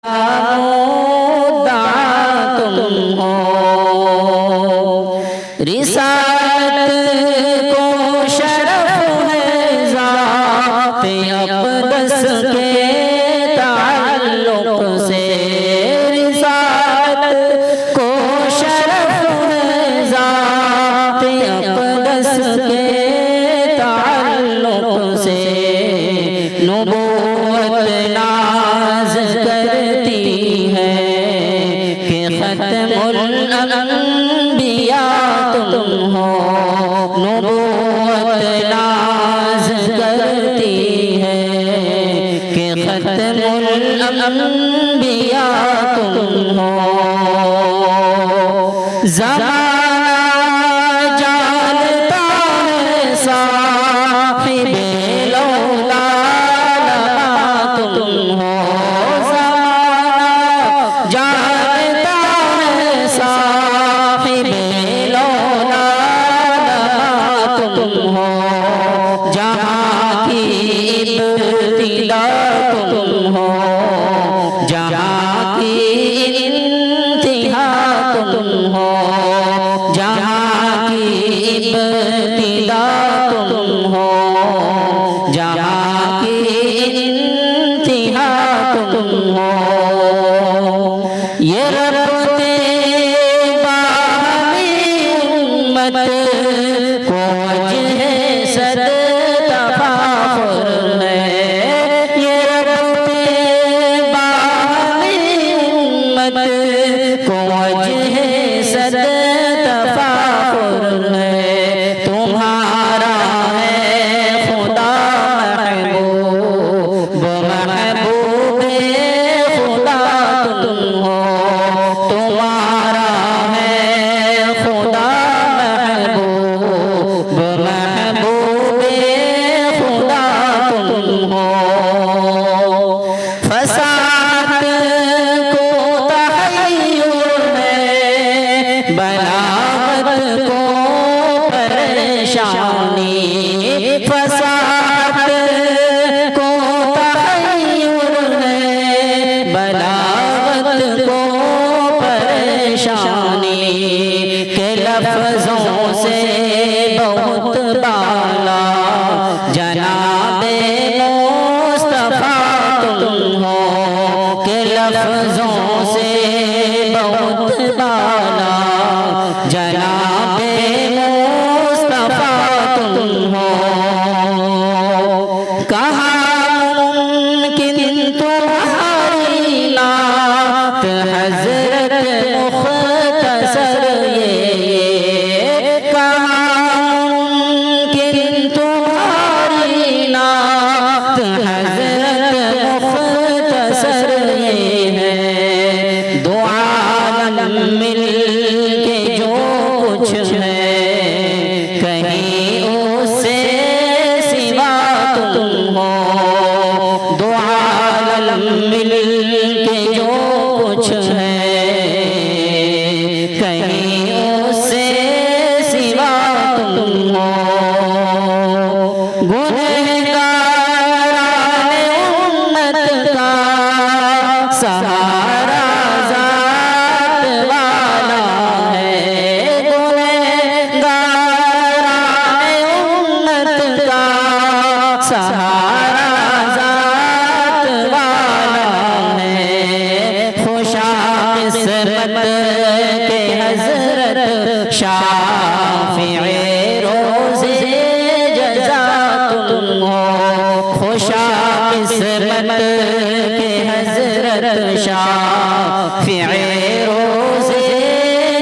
مدعا تم ہو، رسالت کو شرف ہے ذات اقدس کے تعلق سے، رسالت کو شرف ہے ذات اقدس کے تعلق سے، نبوت ناز کرتی ہے کہ ختم الانبیاء تم ہو، نبوت ناز کرتی ہے کہ ختم الانبیاء تم ہو، زمانہ جانتا ہے صاحب لولا تم ہو، زمانہ جانتا ہے صاحب لولا تم ہو، جہاں کی ابتدا تم ہو، جہاں کی انتہا تم ہو، جہاں کی ابتدا تم ہو، جہاں کی انتہا تم ہو، یہ رب باہمی امت کو وجہ صد تفاخر ہے، یہ رب باہمی امت کو وجہ صد تفاخر ہے، تمہارا ہے خدا محبوب، محبوب خدا تم ہو، تمہارا ہے خدا محبوب، محبوب خدا تم ہو، فساحت کو تحیر میں، بلاغت کو پریشانی، فساحت کو تحیر ہے، بلاغت کو پریشانی، کہ لفظوں سے بہت بالا جناب مصطفیٰ تم ہو، کہ لفظوں سے بہت بالا جناب مصطفیٰ تم ہو، کہاں ممکن تمہاری نعت حضرت مختصر، یہ کہاں ممکن تمہاری نعت حضرت مختصر، یہ ہے دو عالم مل کے جو کچھ ہے کہیں اس سے سوا تم ہو، دو عالم مل کے جو کچھ ہے کہیں اس سے سوا تم ہو، گنہگاران امت کا سہارا ذات والا ہے، گنہگاران امت کا سہارا ذات والا ہے، خوشا قسمت کے حضرت شافع روز جزا تم ہو، خوشا قسمت کے حضرت شافع روز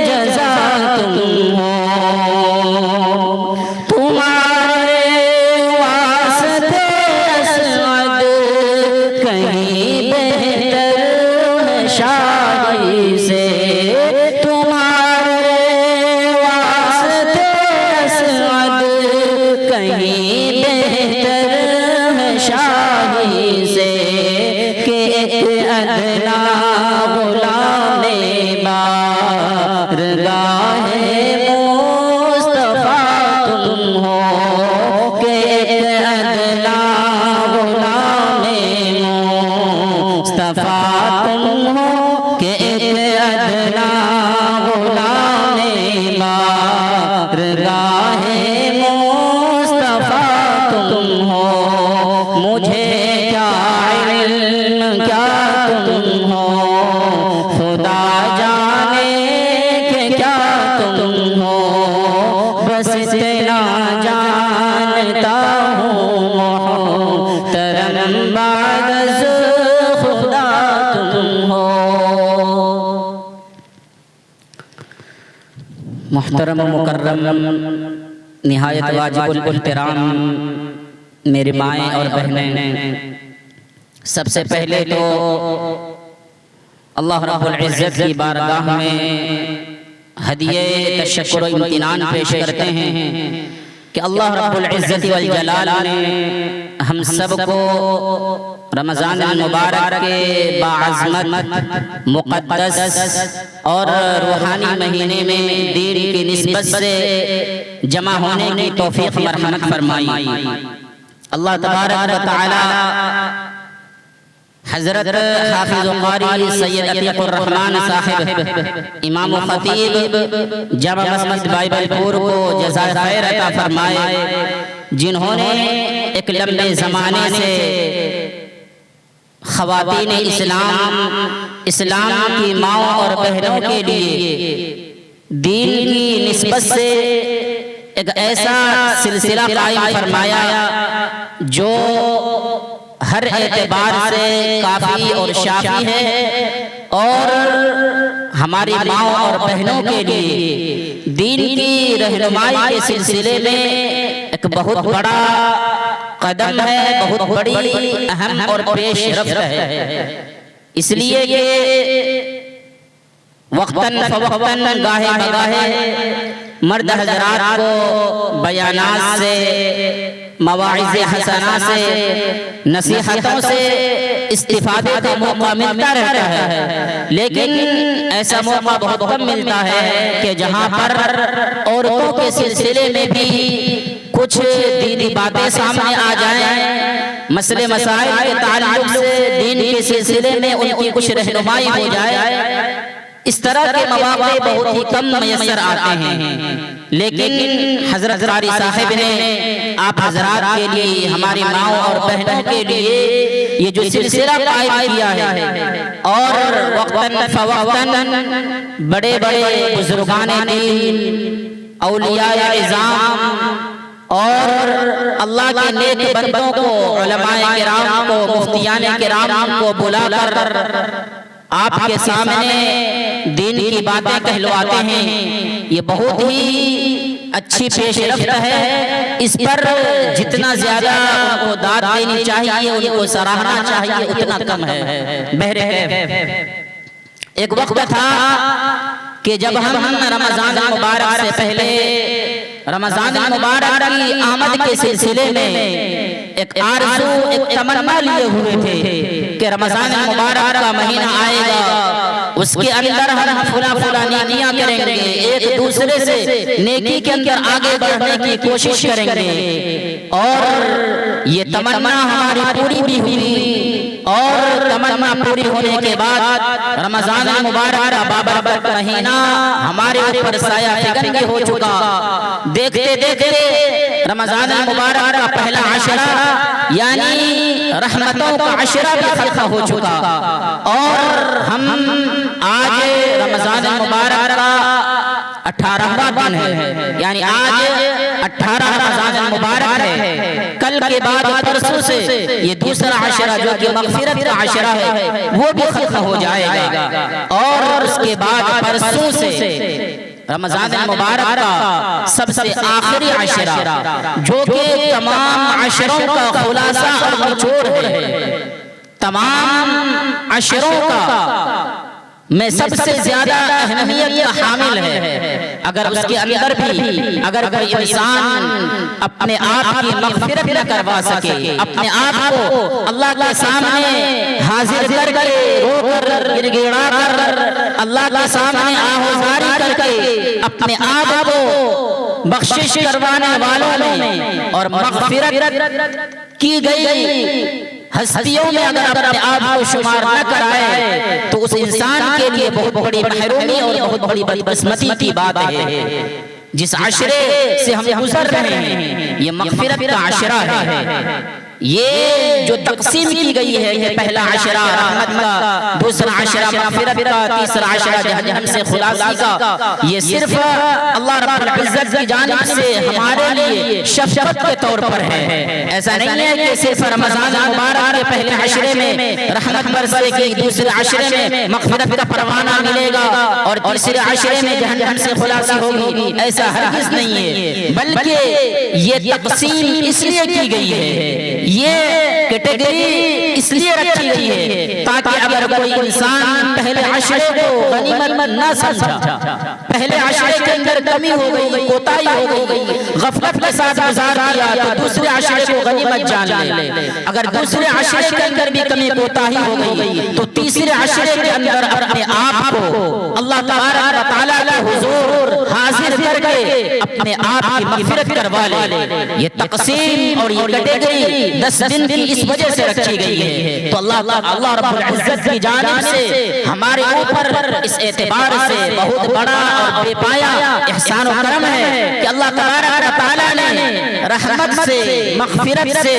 جزا تم ہو، تمہارے واسطے اسود کہیں بہتر ہے شاہی سے، تمہارے واسطے اسود کہیں بہتر ہے شاہی سے، کہ ایک ادنا غلام بارگاہ مصطفیٰ تم ہو، کہ ایک ادنا غلام مصطفیٰ تم تم ہو کہ ایک ادنا غلام بارگاہ مصطفیٰ تم ہو، مجھے کیا علم کیا تم ہو، خدا جانے کہ کیا تم ہو، بس اتنا جانتا ہوں محترم بعد از خدا تم ہو۔ محترم و مکرم نہایت واجب الاحترام میری مائیں اور بہنیں، سب سے پہلے تو اللہ رب العزت کی بارگاہ میں ہدیہ تشکر و امتنان پیش کرتے ہیں کہ اللہ رب العزت والجلال نے ہم سب کو رمضان المبارک کے باعظمت مقدس اور روحانی مہینے میں دین کی نسبت سے جمع ہونے کی توفیق مرحمت فرمائی۔ اللہ تبارک و تعالی حضرت حافظ قاری سید عتیق الرحمن صاحب امام و خطیب جامع مسجد بائبل پور کو جزائے خیر عطا فرمائے، جنہوں نے ایک لمبے زمانے سے خواتین اسلام کی ماؤں اور بہنوں کے لیے دین کی نسبت سے ایک ایسا سلسلہ قائم فرمایا جو ہر اعتبار سے کافی اور شافی ہے، اور ہماری ماؤں اور بہنوں کے لیے دین کی رہنمائی کے سلسلے میں ایک بہت بڑا قدم ہے، بہت بڑی اہم اور پیش رفت ہے۔ اس لیے کہ وقتاً فوقتاً گاہے بگاہے مرد حضرات کو بیانات سے، مواعظ حسنات سے، نصیحتوں سے استفادے کا موقع ملتا رہتا ہے، لیکن ایسا موقع بہت کم ملتا ہے کہ جہاں پر عورتوں کے سلسلے میں بھی کچھ دینی باتیں سامنے آ جائیں، مسئلے مسائل کے تعلق سے دین کے سلسلے میں ان کی کچھ رہنمائی ہو جائے۔ اس طرح کے مواقع بہت ہی کم میسر آتے ہیں، لیکن حضرت قاری صاحب نے آپ حضرات کے لیے، ہماری ماؤں اور بہنوں کے لیے یہ جو سلسلہ قائم کیا ہے، اور وقتاً فوقتاً بڑے بڑے بزرگان دین، اولیاء اعظام اور اللہ کے نیک بندوں کو، علماء کرام کو، مفتیان کرام کو بلا کر آپ کے سامنے دین کی باتیں کہلواتے ہیں، یہ بہت ہی اچھی پیش رفت ہے۔ اس پر جتنا زیادہ ان کو داد دینی چاہیے، ان کو سراہنا چاہیے، اتنا کم ہے۔ بہرحال ایک وقت تھا کہ جب ہم رمضان المبارک سے پہلے رمضان المبارک کی آمد کے سلسلے میں ایک آرزو، ایک تمنا لیے ہوئے تھے کہ رمضان المبارک کا مہینہ آئے گا، اس کے اندر ہم فلاں نیکیاں کریں گے، ایک دوسرے سے نیکی کے اندر آگے بڑھنے کی کوشش کریں گے، اور یہ تمنا ہماری پوری بھی ہوئی، اور تمنا پوری ہونے کے بعد رمضان المبارک کا بابرکت مہینہ ہمارے اوپر سایہ فکن ہو چکا۔ دیکھتے دیکھتے رمضان المبارک کا پہلا عشرہ یعنی رحمتوں کا عشرہ بھی ختم ہو چکا، اور ہم آج رمضان المبارک کا 18واں دن ہے، یعنی آج 18 رمضان المبارک ہے۔ کل کے بعد پرسوں سے یہ دوسرا عشرہ جو کہ مغفرت کا عشرہ ہے وہ بھی ختم ہو جائے گا، اور اس کے بعد پرسوں سے رمضان المبارک کا سب سے آخری عشرہ جو کہ تمام عشروں کا خلاصہ اور نچوڑ ہے، تمام عشروں کا میں سب سے زیادہ اہمیت کا حامل ہے۔ اگر اس کے اندر بھی اگر کوئی انسان اپنے آپ کی مغفرت نہ کروا سکے، اپنے آپ کو اللہ کے سامنے حاضر کر کے، رو کر، گر گڑا کر، اللہ کے سامنے آہوزاری کر کے اپنے آپ کو بخشش کروانے والوں میں اور مغفرت کی گئی ہستیوں میں اگر اپنے آپ کو شمار نہ کرائے تو اس انسان کے لیے بہت بڑی محرومی اور بہت بڑی بدقسمتی کی بات ہے۔ جس عشرے سے ہم گزر رہے ہیں یہ مغفرت کا عشرہ ہے۔ یہ جو تقسیم کی گئی ہے، یہ پہلا عشرہ رحمت کا، دوسرا عشرہ مغفرت کا، تیسرا عشرہ جہنم سے خلاصی کا، یہ صرف اللہ رب العزت کی جانب سے ہمارے لیے شفقت کے طور پر ہے۔ ایسا نہیں ہے کہ صرف رمضان مبارک کے پہلے عشرے میں رحمت برسے گی، دوسرے عشرے میں مغفرت کا پروانہ ملے گا اور تیسرے عشرے میں جہنم سے خلاصی ہوگی، ایسا ہرگز نہیں ہے، بلکہ یہ تقسیم اس لیے کی گئی ہے، یہ کیٹیگری اس لیے رکھی گئی ہے تاکہ اگر کوئی انسان پہلے عشرے کو غنیمت نہ سمجھا، پہلے عشرے کے اندر کمی ہو گئی، کوتاہی ہو گئی، غفلت کے ساتھ گزار دیا تو دوسرے عشرے کو غنیمت جان لے۔ اگر دوسرے عشرے کے اندر بھی کمی کوتاہی ہو گئی تو تیسرے عشرے کے اندر اپنے آپ کو اللہ تبارک و تعالیٰ کے حضور حاضر کر کے اپنے آپ کی مغفرت کروا لے۔ یہ تقسیم اور یہ کیٹیگری 10 دن کی اس وجہ سے رکھی گئی ہے۔ تو اللہ رب العزت کی جانب سے ہمارے اوپر اس اعتبار سے بہت بڑا اور بے پایا احسان و کرم ہے کہ اللہ تبارک و تعالیٰ نے رحمت سے، مغفرت سے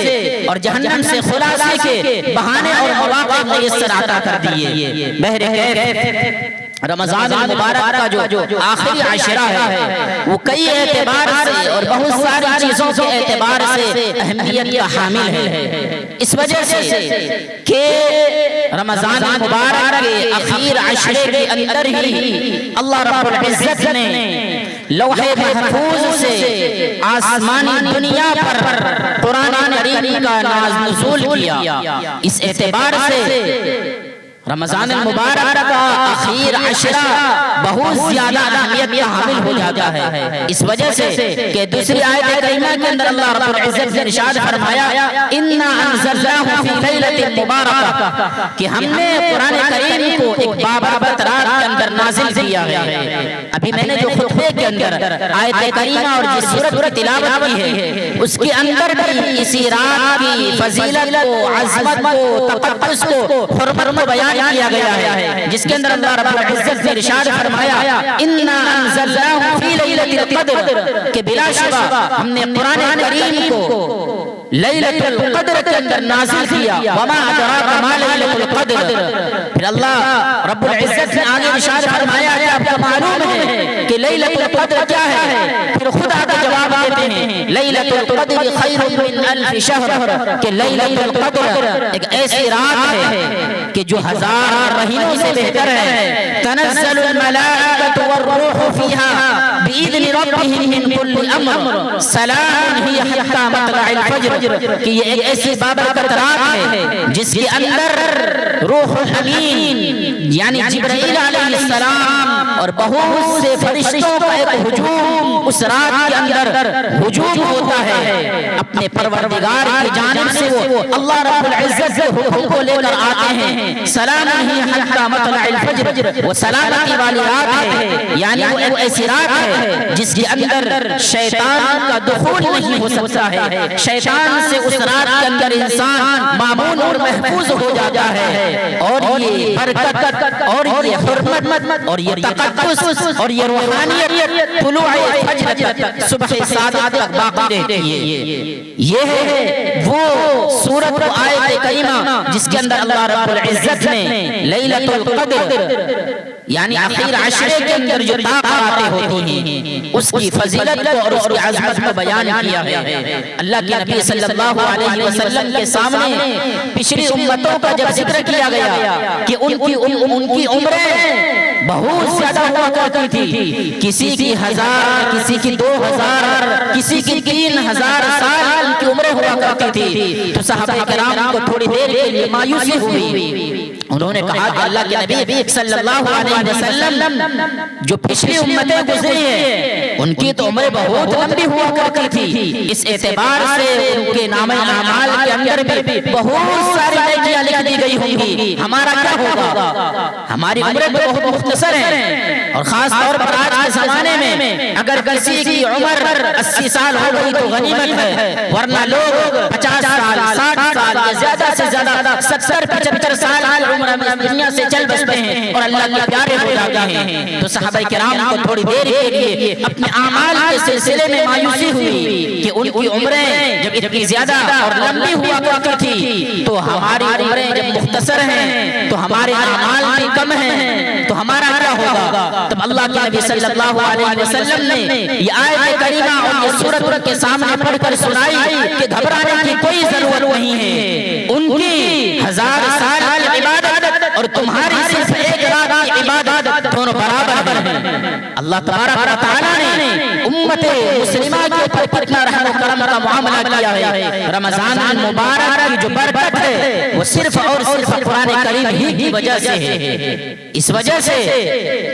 اور جہنم سے خلاصی کے بہانے اور مواقع میسر عطا کر دیے۔ بہرکیف رمضان المبارک کا جو آخری عشرہ ہے وہ کئی اعتبار سے اور بہت ساری چیزوں کے اعتبار سے اہمیت کا حامل ہے، اس وجہ سے کہ رمضان المبارک کے آخر عشرے کے اندر ہی اللہ رب العزت نے لوح محفوظ سے آسمانی دنیا پر قرآن کریم کا نزول کیا۔ اس اعتبار سے رمضان المبارک کا آخر عشرہ بہت زیادہ اہمیت کا حامل ہو جاتا ہے، اس وجہ سے کہ دوسری آیت کریمہ کے اندر اللہ رب العزت نے ارشاد فرمایا اِنَّا أَنزَلْنَاهُ فِي لَيْلَةٍ مُبَارَكَةٍ کہ ہم نے قرآن کریم کو ایک بابرکت رات کے اندر نازل کیا ہے۔ ابھی میں نے جو خطبے کے اندر آیت کریمہ اور جس سورت کی تلاوت کی ہے اس کے اندر بھی اسی رات کی فضیلت کو، عظمت کو، تقدس کو، حرمت کو بیان کیا گیا ہے، جس کے اندر اللہ رب العزت نے ارشاد فرمایا اِنَّا أَنزَلْنَاهُ فِي لَيْلَةِ الْقَدْرِ کہ بلا شبہ ہم نے قرآن کریم کو لیلۃ القدر کے اندر نازل کیا۔ وما ادراک ما لیلۃ القدر، پھر اللہ رب العزت نے آگے ارشاد فرمایا کہ آپ کو معلوم ہے کہ لیلۃ القدر کیا ہے؟ پھر خود آگے جواب دیتے ہیں لیلۃ القدر خیر من الف شہر کہ لیلۃ القدر ایک ایسی رات ہے کہ جو 1000 مہینوں سے بہتر ہے۔ تنزل الملائکۃ والروح فیہا بإذن ربهم من كل امر سلام ہی حتی مطلع الفجر کہ یہ ایک ایسی بابرکت رات ہے جس کے اندر روح الامین یعنی جبرائیل علیہ السلام اور بہت سے فرشتوں کا ایک ہجوم اس رات کے اندر ہجوم ہوتا ہے اپنے پروردگار کی جانب سے، وہ اللہ رب العزت سے حکم کو لے کر آتے ہیں۔ سلام ہی حتی مطلع الفجر وہ سلامتی والی رات ہے، یعنی وہ ایک ایسی رات ہے جس کے اندر شیطان کا دخول نہیں ہو سکتا ہے، شیطان سے اس رات کے اندر انسان مامون اور محفوظ ہو جاتا ہے، اور یہ برکت اور یہ حرمت اور یہ تقدس اور یہ روحانیت طلوع فجر تک، صبح صادق تک باقی رہتی ہے۔ یہ ہے وہ سورت و آیت کریمہ جس کے اندر اللہ رب العزت نے لیلۃ القدر یعنی آخر عشرے کے اندر جو طاقتیں ہوتی ہیں اس کی فضیلت کو اور اس کی عظمت کو بیان کیا ہے۔ اللہ کے نبی صلی اللہ علیہ وسلم کے سامنے پچھلی امتوں کا جب ذکر کیا گیا کہ ان کی عمریں بہت زیادہ ہوا کرتی تھی، کسی کی 1000، کسی کی 2000، کسی کی 3000 سال ان کی عمریں ہوا کرتی تھی، تو صحابہ کرام کو تھوڑی دیر کے لیے مایوسی ہوئی انہوں نے کہا کہ اللہ کے نبی صلی اللہ علیہ وسلم جو پچھلی امتیں گزری ہیں ان کی تو عمر بہت لمبی ہوا کرتی تھی، اس اعتبار سے ان کے نامہ اعمال کے اندر بھی بہت ساری نیکیاں لکھ دی گئی ہوں گی، ہمارا کیا ہوگا؟ ہماری عمریں تو بہت مختصر ہیں، اور خاص طور پر آج کے زمانے میں اگر کسی کی عمر 80 سال ہو گئی تو غنیمت ہے، ورنہ لوگ 50 سال 60 سال یا زیادہ سے زیادہ 70-75 سال عمر میں دنیا سے چل بستے ہیں اور اللہ کے پیارے ہو جاتے ہیں۔ تو صحابہ کرام کو تھوڑی دیر کے لیے اپنے اعمال کے سلسلے میں مایوسی ہوئی کہ ان کی عمریں جب اتنی زیادہ اور لمبی ہوا کرتی تھی تو ہماری عمریں جب مختصر ہیں تو ہمارے اعمال بھی کم ہیں، تو ہمارا کیا ہوگا؟ تب اللہ کے نبی صلی اللہ علیہ وسلم نے یہ آیت کریمہ اور یہ سورت کے سامنے پڑھ کر سنائی کہ گھبرانے کی کوئی ضرورت نہیں ہے، ان کی 1000 سال عبادت اور تمہاری صرف ایک رات کی عبادت دونوں برابر ہیں۔ اللہ تبارک و تعالیٰ نے امت مسلمہ کے اوپر کتنا رحم و کرم کا معاملہ کیا ہے۔ رمضان المبارک کی جو برکت ہے وہ صرف اور صرف قرآن کریم ہی کی وجہ سے ہے، اس وجہ سے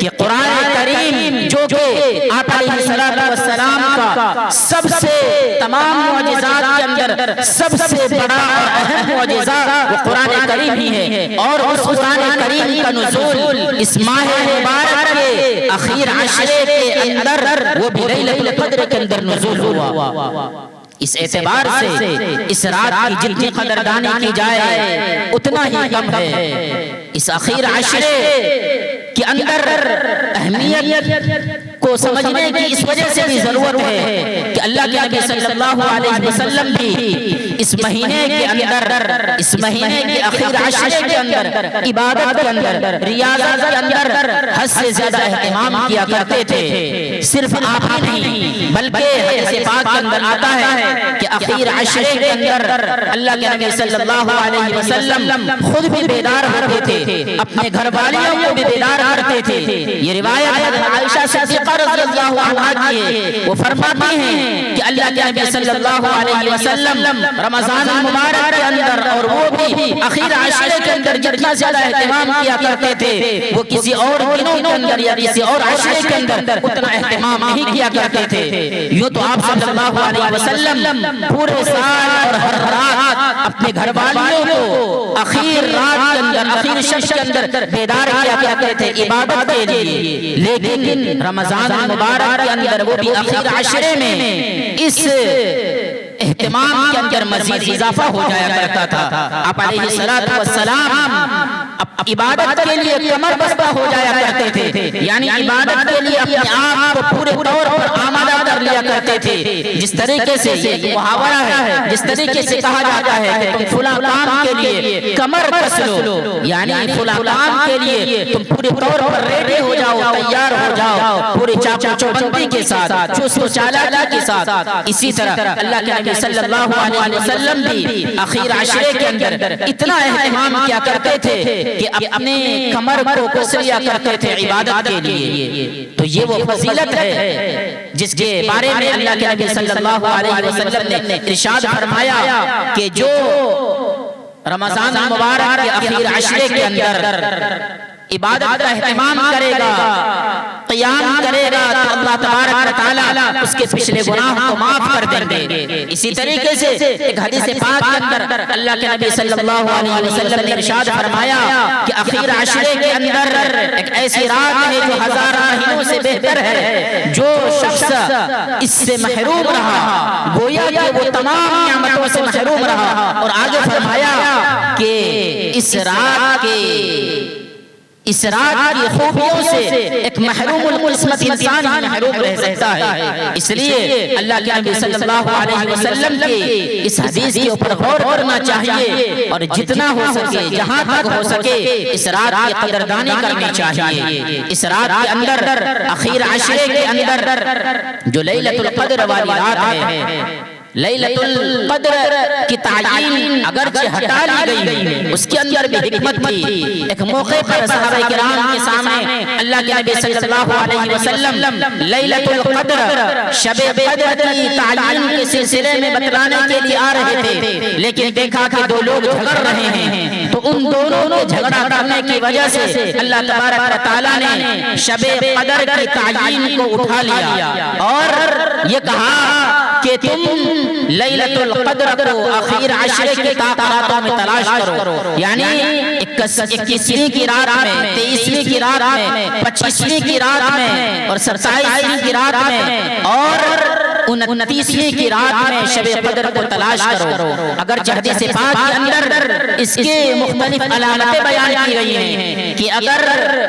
کہ قرآن کریم جو کہ آپ علیہ السلام کا سب سے تمام معجزات کے اندر سب سے بڑا اور اہم معجزہ وہ قرآن کریم ہی ہے، اور اس قرآن کریم کا نزول اس ماہ مبارک کے اخیر عشرے کے اندر وہ بھی لیلۃ القدر کے اندر نزول ہوا۔ اس اعتبار سے اس رات کی جتنی قدردانی کی جائے اتنا ہی کم ہے۔ اس اخیر عشرے کے اندر اہمیت کو سمجھنے کی اس وجہ سے بھی ضرورت ہے کہ اللہ کے نبی صلی اللہ علیہ وسلم بھی اس مہینے کے اندر، اس مہینے کے اخیر عشرے کے اندر عبادت کے اندر، ریاضت کے اندر حد سے زیادہ اہتمام کیا کرتے تھے۔ صرف آپ ہی نہیں بلکہ حدیث پاک کے اندر آتا ہے کہ اخیر عشرے کے اندر اللہ کے نبی صلی اللہ علیہ وسلم خود بھی بیدار ہوتے تھے، اپنے گھر والیوں کو بھی بیدار کرتے تھے۔ یہ روایت ہے عائشہ صدیقہ رضی اللہ عنہا کی، وہ فرماتی ہیں کہ اللہ کے نبی صلی اللہ علیہ وسلم رمضان المبارک کے اندر اور وہ بھی اخیر عشرے کے اندر جتنا زیادہ اہتمام کیا کرتے تھے وہ کسی اور دنوں کے اندر یا کسی اور عشرے کے اندر اتنا اہتمام نہیں کیا کرتے تھے۔ یوں تو آپ صلی اللہ علیہ وسلم پورے سال اور ہر رات اپنے گھر والیوں کو اخیر رات کے اندر، اخیر شب کے اندر بیدار کیا کرتے تھے عبادت کے لیے، لیکن رمضان المبارک کے اندر وہ بھی اخیر عشرے میں اس اہتمام کے اندر مزید اضافہ ہو جایا کرتا تھا۔ آپ علیہ السلام عبادت کے لیے کمر بستہ ہو جایا کرتے تھے، یعنی عبادت کے لیے اپنے آپ کو پورے طور پر آمادہ کر لیا کرتے تھے۔ جس طریقے سے یہ محاورہ ہے، جس طریقے سے کہا جاتا ہے کہ تم فلاں کام کے لیے کمر کس لو، یعنی فلاں کام کے لیے تم پورے طور پر ریڈی ہو جاؤ، تیار ہو جاؤ، پورے چاق و چوبندی کے ساتھ، چست و چالاکی کے ساتھ۔ اسی طرح اللہ کے نبی صلی اللہ علیہ وسلم بھی اخیر عشرے کے اندر اتنا اہتمام کیا کرتے تھے کہ اپنے کمر کو کس لیا کرتے تھے عبادت کے لیے۔ تو یہ وہ فضیلت ہے جس کے بارے میں اللہ کے نبی صلی اللہ علیہ وسلم نے ارشاد فرمایا کہ جو رمضان المبارک کے اخیر عشرے کے اندر عبادت کا اہتمام کرے گا، قیام کرے گا، تو اللہ تبارک و تعالی اس کے پچھلے گناہوں کو معاف کر دیں گے۔ اسی طریقے سے ایک حدیث پاک کے اندر اللہ کے نبی صلی اللہ علیہ وسلم نے ارشاد فرمایا کہ اخیر عشرے کے اندر ایک ایسی رات ہے جو 1000 مہینوں سے بہتر ہے، جو شخص اس سے محروم رہا گویا کہ وہ تمام نعمتوں سے محروم رہا۔ اور آگے فرمایا کہ اس رات کی خوبیوں سے ایک محروم القسمت انسان ہی محروم رہ سکتا ہے۔ اس لیے اللہ کے نبی صلی اللہ علیہ وسلم کی اس حدیث کے اوپر غور کرنا چاہیے، اور جتنا ہو سکے، جہاں تک ہو سکے، اس رات کی قدردانی کرنی چاہیے۔ اس رات کے اندر، اخیر عشرے کے اندر جو لیلۃ القدر والی رات ہے، لیلۃ القدر کی تعین اگرچہ ہٹا لی گئی، اس کے اندر بھی حکمت تھی۔ ایک موقع پر صحابہ کرام کے سامنے اللہ کے نبی صلی اللہ علیہ وسلم لیلۃ القدر شب قدر کی تعین کے سلسلے میں بتلانے کے لیے آ رہے تھے، لیکن دیکھا کہ دو لوگ جھگڑ رہے ہیں، تو ان دونوں نے جھگڑا کرنے کی وجہ سے اللہ تبارک و تعالیٰ نے شب قدر کی تعین کو اٹھا لیا اور یہ کہا کہ تم لیلۃ القدر کو آخر عشرے کے راتوں میں تلاش کرو، یعنی 21ویں کی رات میں، 23ویں کی رات میں، 25ویں کی رات میں اور 27ویں کی رات میں اور 29ویں کی رات میں شب قدر کو تلاش کرو۔ اگر حدیث پاک کے اندر اس کے مختلف علامتیں بیان کی گئی ہیں کہ اگر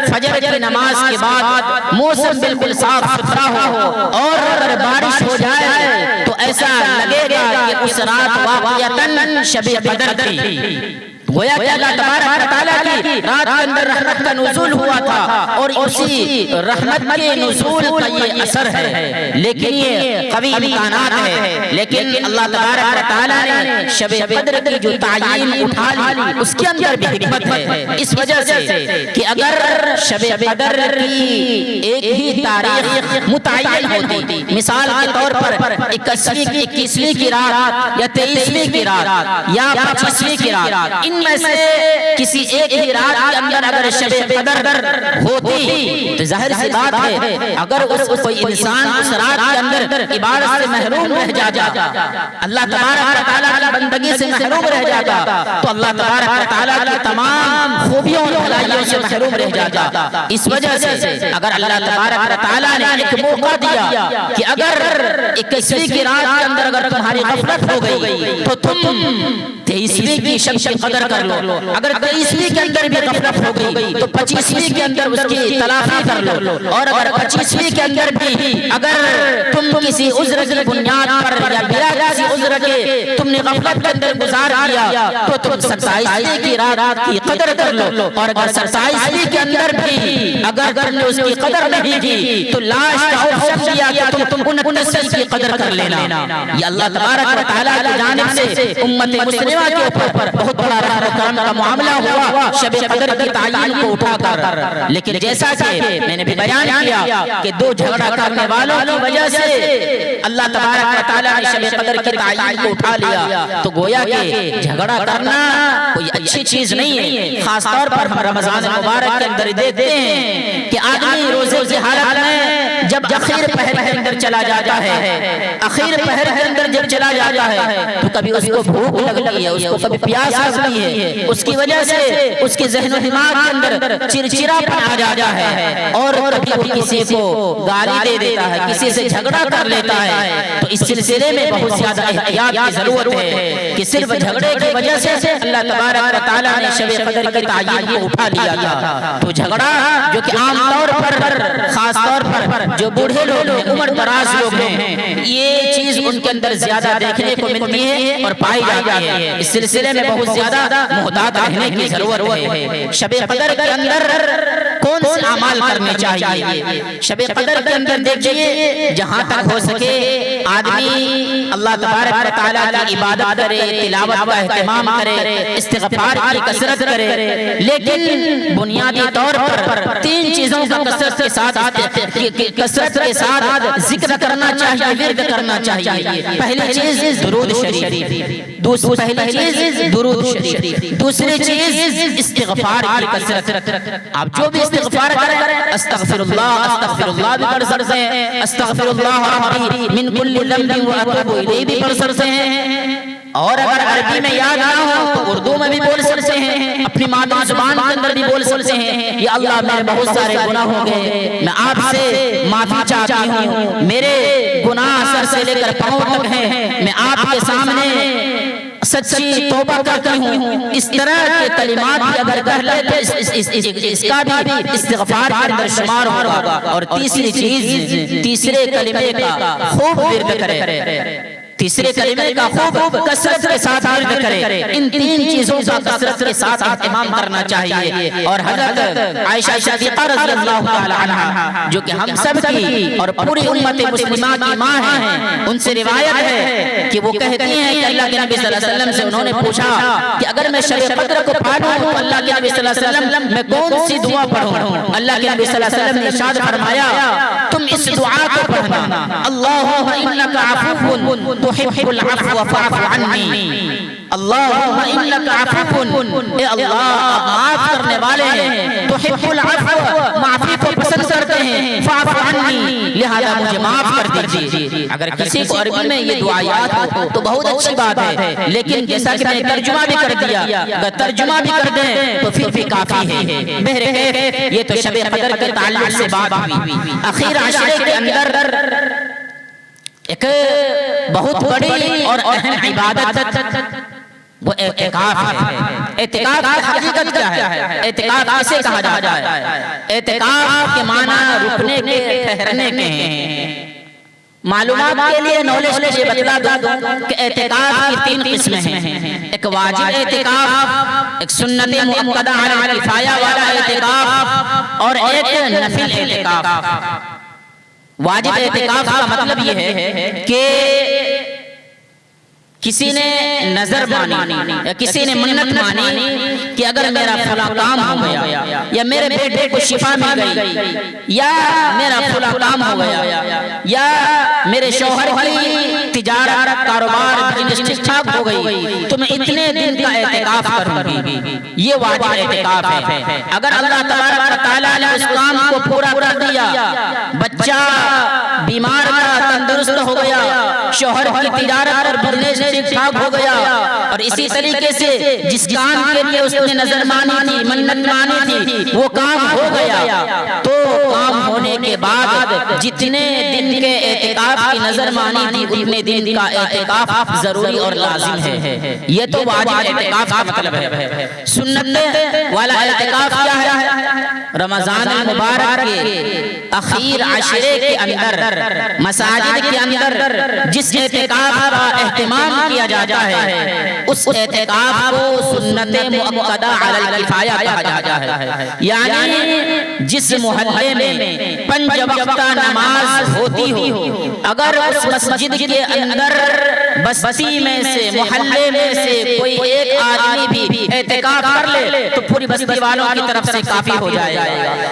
فجر کی نماز کے بعد موسم بالکل صاف ستھرا ہو اور اگر بارش ہو جائے تو ایسا لگے گا کہ اس رات واقعتاً شب قدر تھی، گویا کہ اللہ تبارک و تعالیٰ کی رات کے اندر رحمت کا نزول ہوا تھا اور اسی رحمت کے نزول کا یہ اثر ہے، لیکن یہ قوی امکانات ہے، لیکن اللہ تبارک و تعالیٰ نے شب قدر کی جو تعین اٹھا لی اس کے اندر بھی حکمت ہے، اس وجہ سے کہ اگر شب قدر کی ایک ہی تاریخ متعین ہوتی، مثال کے طور پر 21ویں کی رات یا 23ویں کی رات یا 25ویں کی رات، ان میں سے کسی ایک ہی رات کے اندر اگر شب قدر ہوتی تو ظاہر سی بات ہے اگر کوئی انسان اس رات کے اندر عبادت سے محروم رہ جاتا، اللہ تبارک و تعالیٰ کی بندگی سے محروم رہ جاتا، تو اللہ تبارک و تعالیٰ کی تمام خوبیوں اور بھلائیوں سے محروم رہ جاتا۔ اس وجہ سے اگر اللہ تبارک و تعالیٰ نے ایک موقع دیا کہ اگر 21ویں کی رات کے اندر اگر تمہاری غفلت ہو گئی تو تم 23ویں کی شب قدر کر لو، اگر 23ویں کے اندر بھی غفلت ہو گئی تو 25ویں کے اندر اس کی تلافی کر لو، اور اگر 25ویں کے اندر بھی اگر تم کسی عذر کی بنیاد پر یا بلا کسی عذر کے تم نے غفلت کے اندر گزار دیا تو تم 27ویں کی رات کی قدر کر لو، اور اگر 27ویں کے اندر بھی اگر تم نے اس کی قدر نہیں کی تو لاش کا آپشن دیا کہ تم 29ویں کی قدر کر لینا۔ یہ اللہ تبارک و تعالیٰ کی جانب سے امت مسلمہ کے اوپر بہت بڑا رحمت و کرم کا معاملہ ہوا شب قدر کی تعین کو اٹھا کر، لیکن جیسا کہ میں نے بھی بیان کیا کہ دو جھگڑا کرنے والوں کی وجہ سے اللہ تبارک و تعالیٰ نے شب قدر کی تعین کو اٹھا لیا، تو گویا کہ جھگڑا کرنا کوئی اچھی چیز نہیں ہے، خاص طور پر ہم رمضان مبارک کے اندر دیکھتے ہیں کہ آدمی روزے کی حالت میں جب اخیر پہر کے اندر چلا جاتا ہے، اخیر پہر کے اندر جب چلا جاتا ہے تو کبھی اس کو بھوک لگتی ہے، اس کو کبھی پیاس لگتی ہے، اس کی وجہ سے اس کے ذہن و دماغ کے اندر چرچرا پن آ جاتا ہے اور کبھی وہ کسی کو گالی دے دیتا ہے، کسی سے جھگڑا کر لیتا ہے۔ تو اس سلسلے میں بہت زیادہ احتیاط کی ضرورت ہے کہ صرف جھگڑے کی وجہ سے اللہ تبارک و تعالیٰ نے شب قدر کی تعین کو اٹھا لیا تھا۔ تو جھگڑا جو کہ عام طور پر خاص طور پر جو بوڑھے لوگ ہیں، عمر دراز لوگ ہیں، یہ چیز ان کے اندر زیادہ دیکھنے کو ملتی ہے اور پائی جاتی ہے، اس سلسلے میں بہت زیادہ محتاط رہنے کی ضرورت ہے۔ شب قدر کے اندر کون سے اعمال کرنے چاہیے؟ شب قدر کے اندر دیکھیے جہاں تک ہو سکے آدمی اللہ تبارک و تعالیٰ کی عبادت کرے، تلاوت کا اہتمام کرے، استغفار کی کثرت کرے، لیکن بنیادی طور پر 3 چیزوں کا کثرت کے ساتھ ذکر کرنا چاہیے، ورد کرنا چاہیے۔ پہلی چیز درود شریف، دوسری چیز استغفار کی کثرت۔ آپ جو بھی استغفار کریں، استغفر اللہ بھی پڑھ سکتے ہیں، استغفر اللہ ربی من کل ذنب واتوب الیہ بھی پڑھ سکتے ہیں، اور اگر عربی میں یاد نہ ہو تو اردو میں بھی بول سکتے ہیں، اپنی مادری زبان کے اندر بھی بول سکتے ہیں۔ یا اللہ میرے بہت سارے گناہ ہو گئے، میں آپ سے معافی چاہتی ہوں، میرے گناہ سر سے لے کر پاؤں تک ہیں، میں آپ کے سامنے سچی توبہ کرتا ہوں۔ اس طرح کے کلمات بھی اگر کہہ لے تو اس کا بھی استغفار کے اندر شمار ہوگا۔ اور تیسری چیز، تیسرے کلمے کا خوب ورد کرے۔ تیسرے کلمے کا خوب کثرت کے ساتھ ورد کرے. ان تین چیزوں کا کثرت کے ساتھ اہتمام کرنا چاہیے. اور حضرت عائشہ صدیقہ رضی اللہ تعالی عنہا جو کہ ہم سب کی اور پوری امت مسلمہ کی ماں ہیں، ان سے روایت ہے کہ وہ کہتی ہیں کہ اللہ کے نبی صلی اللہ علیہ وسلم سے انہوں نے پوچھا کہ اگر میں شب قدر کو پالوں تو اللہ کے نبی صلی اللہ علیہ وسلم میں کون سی دعا پڑھوں؟ اللہ کے نبی صلی اللہ علیہ وسلم نے ارشاد فرمایا تم اس دعا کو پڑھنا، اللہم انک عفو تحب العفو فاعف عنی. اللہم انک عفو، اے اللہ آپ معاف کرنے والے ہیں، تحب العفو معافی کو پسند کرتے ہیں، فاعف عنی لہذا مجھے معاف کر دیجیے. اگر کسی کو عربی میں یہ دعا یاد ہو تو بہت اچھی بات ہے، لیکن جیسا کہ میں نے ترجمہ بھی کر دیا، اگر ترجمہ بھی کر دیں تو پھر بھی کافی ہے. بہرکیف یہ تو شب قدر کے تعلق سے بات ہوئی. اخیر عشرے کے اندر ایک بہت بڑی اور اہم عبادت وہ اعتکاف ہے. اعتکاف کی حقیقت کیا ہے؟ اعتکاف کسے کہا جاتا ہے؟ اعتکاف کے معنی رکنے کے، ٹھہرنے کے ہیں. معلومات کے لیے، نالج کے لیے بتلا دوں کہ اعتکاف کی تین قسمیں ہیں. ایک واجب اعتکاف، ایک سنت مؤکدہ علی الکفایہ والا اعتکاف، اور ایک نفل اعتکاف. واجب اعتکاف کا مطلب یہ ہے کہ کسی نے نظر مانی یا کسی نے منت مانی کہ اگر میرا فلاں کام ہو گیا، یا میرے بیٹے کو شفا مل گئی، یا میرا فلاں کام ہو گیا، یا میرے شوہر کی تجارت کاروبار بزنس ٹھیک ٹھاک ہو گئی تو میں اتنے دن کا اعتکاف کروں گی. یہ واجب اعتکاف ہے. اگر اللہ تبارک و تعالیٰ نے اس کام کو پورا کر دیا، بچہ بیمار تھا تندرست ہو گیا، شوہر کی تجارت اور بزنس ٹھیک ٹھاک ہو گیا، اور اسی طریقے سے جس کام کے لیے اس نے نظر مانی تھی، منت مانی تھی، وہ کام ہو گیا، تو کام ہونے کے بعد جتنے دن کے اعتکاف کی نظر مانی تھی اتنے دن کا اعتکاف ضروری اور لازم ہے. یہ تو واجب اعتکاف کا مطلب ہے. سنت والا اعتکاف کیا ہے؟ رمضان المبارک کے اخیر عشرے کے اندر مساجد کے اندر جس اعتکاف کا اہتمام کیا جاتا ہے اس اعتکاف کو سنت مؤکدہ علی الکفایہ کہا جاتا ہے. یعنی جس محلے میں 5 وقتہ نماز ہوتی ہو، اگر اس مسجد کے اندر بستی میں سے، محلے میں سے کوئی ایک آدمی بھی اعتکاف کر لے تو پوری بستی والوں کی طرف سے کافی ہو جائے گا.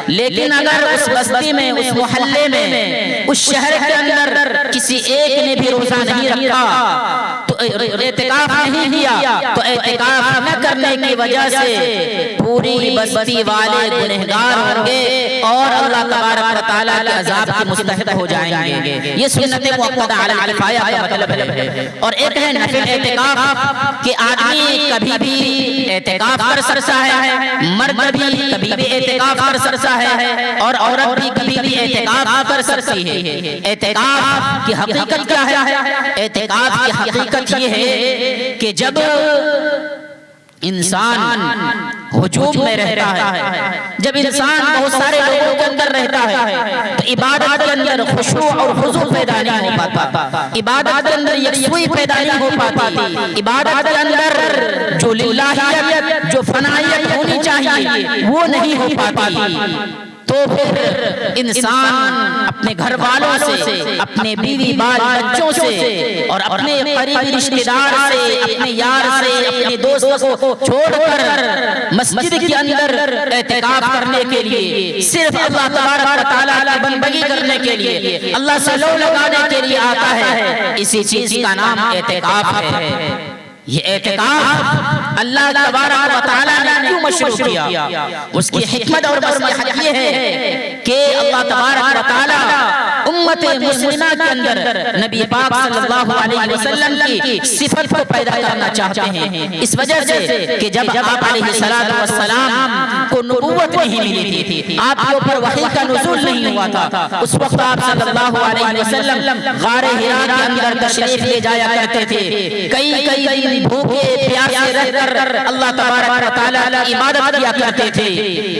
لیکن اگر اس بستی میں، اس محلے میں، اس شہر کے اندر کسی ایک نے بھی روزہ نہیں رکھا، تو اعتکاف نہیں کیا، تو اعتکاف نہ کرنے کی وجہ سے پوری بستی والے گنہگار ہوں گے اور اللہ تبارک و تعالیٰ کے عذاب کے مستحق ہو جائیں گے. یہ سنت مؤکدہ علی الکفایہ کا مطلب ہے. اور ایک ہے نفل اعتکاف کہ آدمی کبھی بھی اعتکاف کر سکتا ہے، مرد بھی کبھی بھی اعتکاف کر سکتا ہے، اور عورت بھی کبھی بھی اعتکاف کر سکتی ہے. اعتکاف کی حقیقت کیا ہے؟ اعتکاف کی حقیقت یہ ہے کہ جب انسان ہجوم میں رہتا ہے، جب انسان بہت سارے لوگوں کے اندر رہتا ہے تو عبادت کے اندر خشوع اور خضوع پیدا نہیں ہو پاتا، عبادت کے اندر یکسوئی پیدا نہیں ہو پاتی، عبادت کے اندر جو للہیت، جو فنائیت ہونی چاہیے وہ نہیں ہو پاتی. تو پھر انسان اپنے گھر والوں سے، اپنے بیوی بال بچوں سے، اور اپنے قریبی رشتہ دار سے، اپنے یار سے، اپنے دوست کو چھوڑ کر مسجد کے اندر اعتکاف کرنے کے لیے، صرف اللہ تبارک و تعالیٰ کی بندگی کرنے کے لیے، اللہ سے لو لگانے کے لیے آتا ہے. اسی چیز کا نام اعتکاف ہے. یہ اعتکاف اللہ تبارک و تعالیٰ نے کیوں مشروع کیا؟ اس کی حکمت اور مصلحت یہ ہے کہ اللہ تبارک و تعالیٰ امت مسلمہ کے اندر نبی پاک صلی اللہ علیہ وسلم کی صفت کو پیدا کرنا چاہتے ہیں. اس وجہ سے کہ جب آپ علیہ السلام کو نبوت نہیں ملی تھی، آپ کے اوپر وحی کا نزول نہیں ہوا تھا، اس وقت آپ صلی اللہ علیہ وسلم غار حرا کے اندر تشریف لے جایا کرتے تھے. کئی دن بھوکے پیاسے رہ کر اللہ تبارک و تعالیٰ کی عبادت کیا کرتے تھے.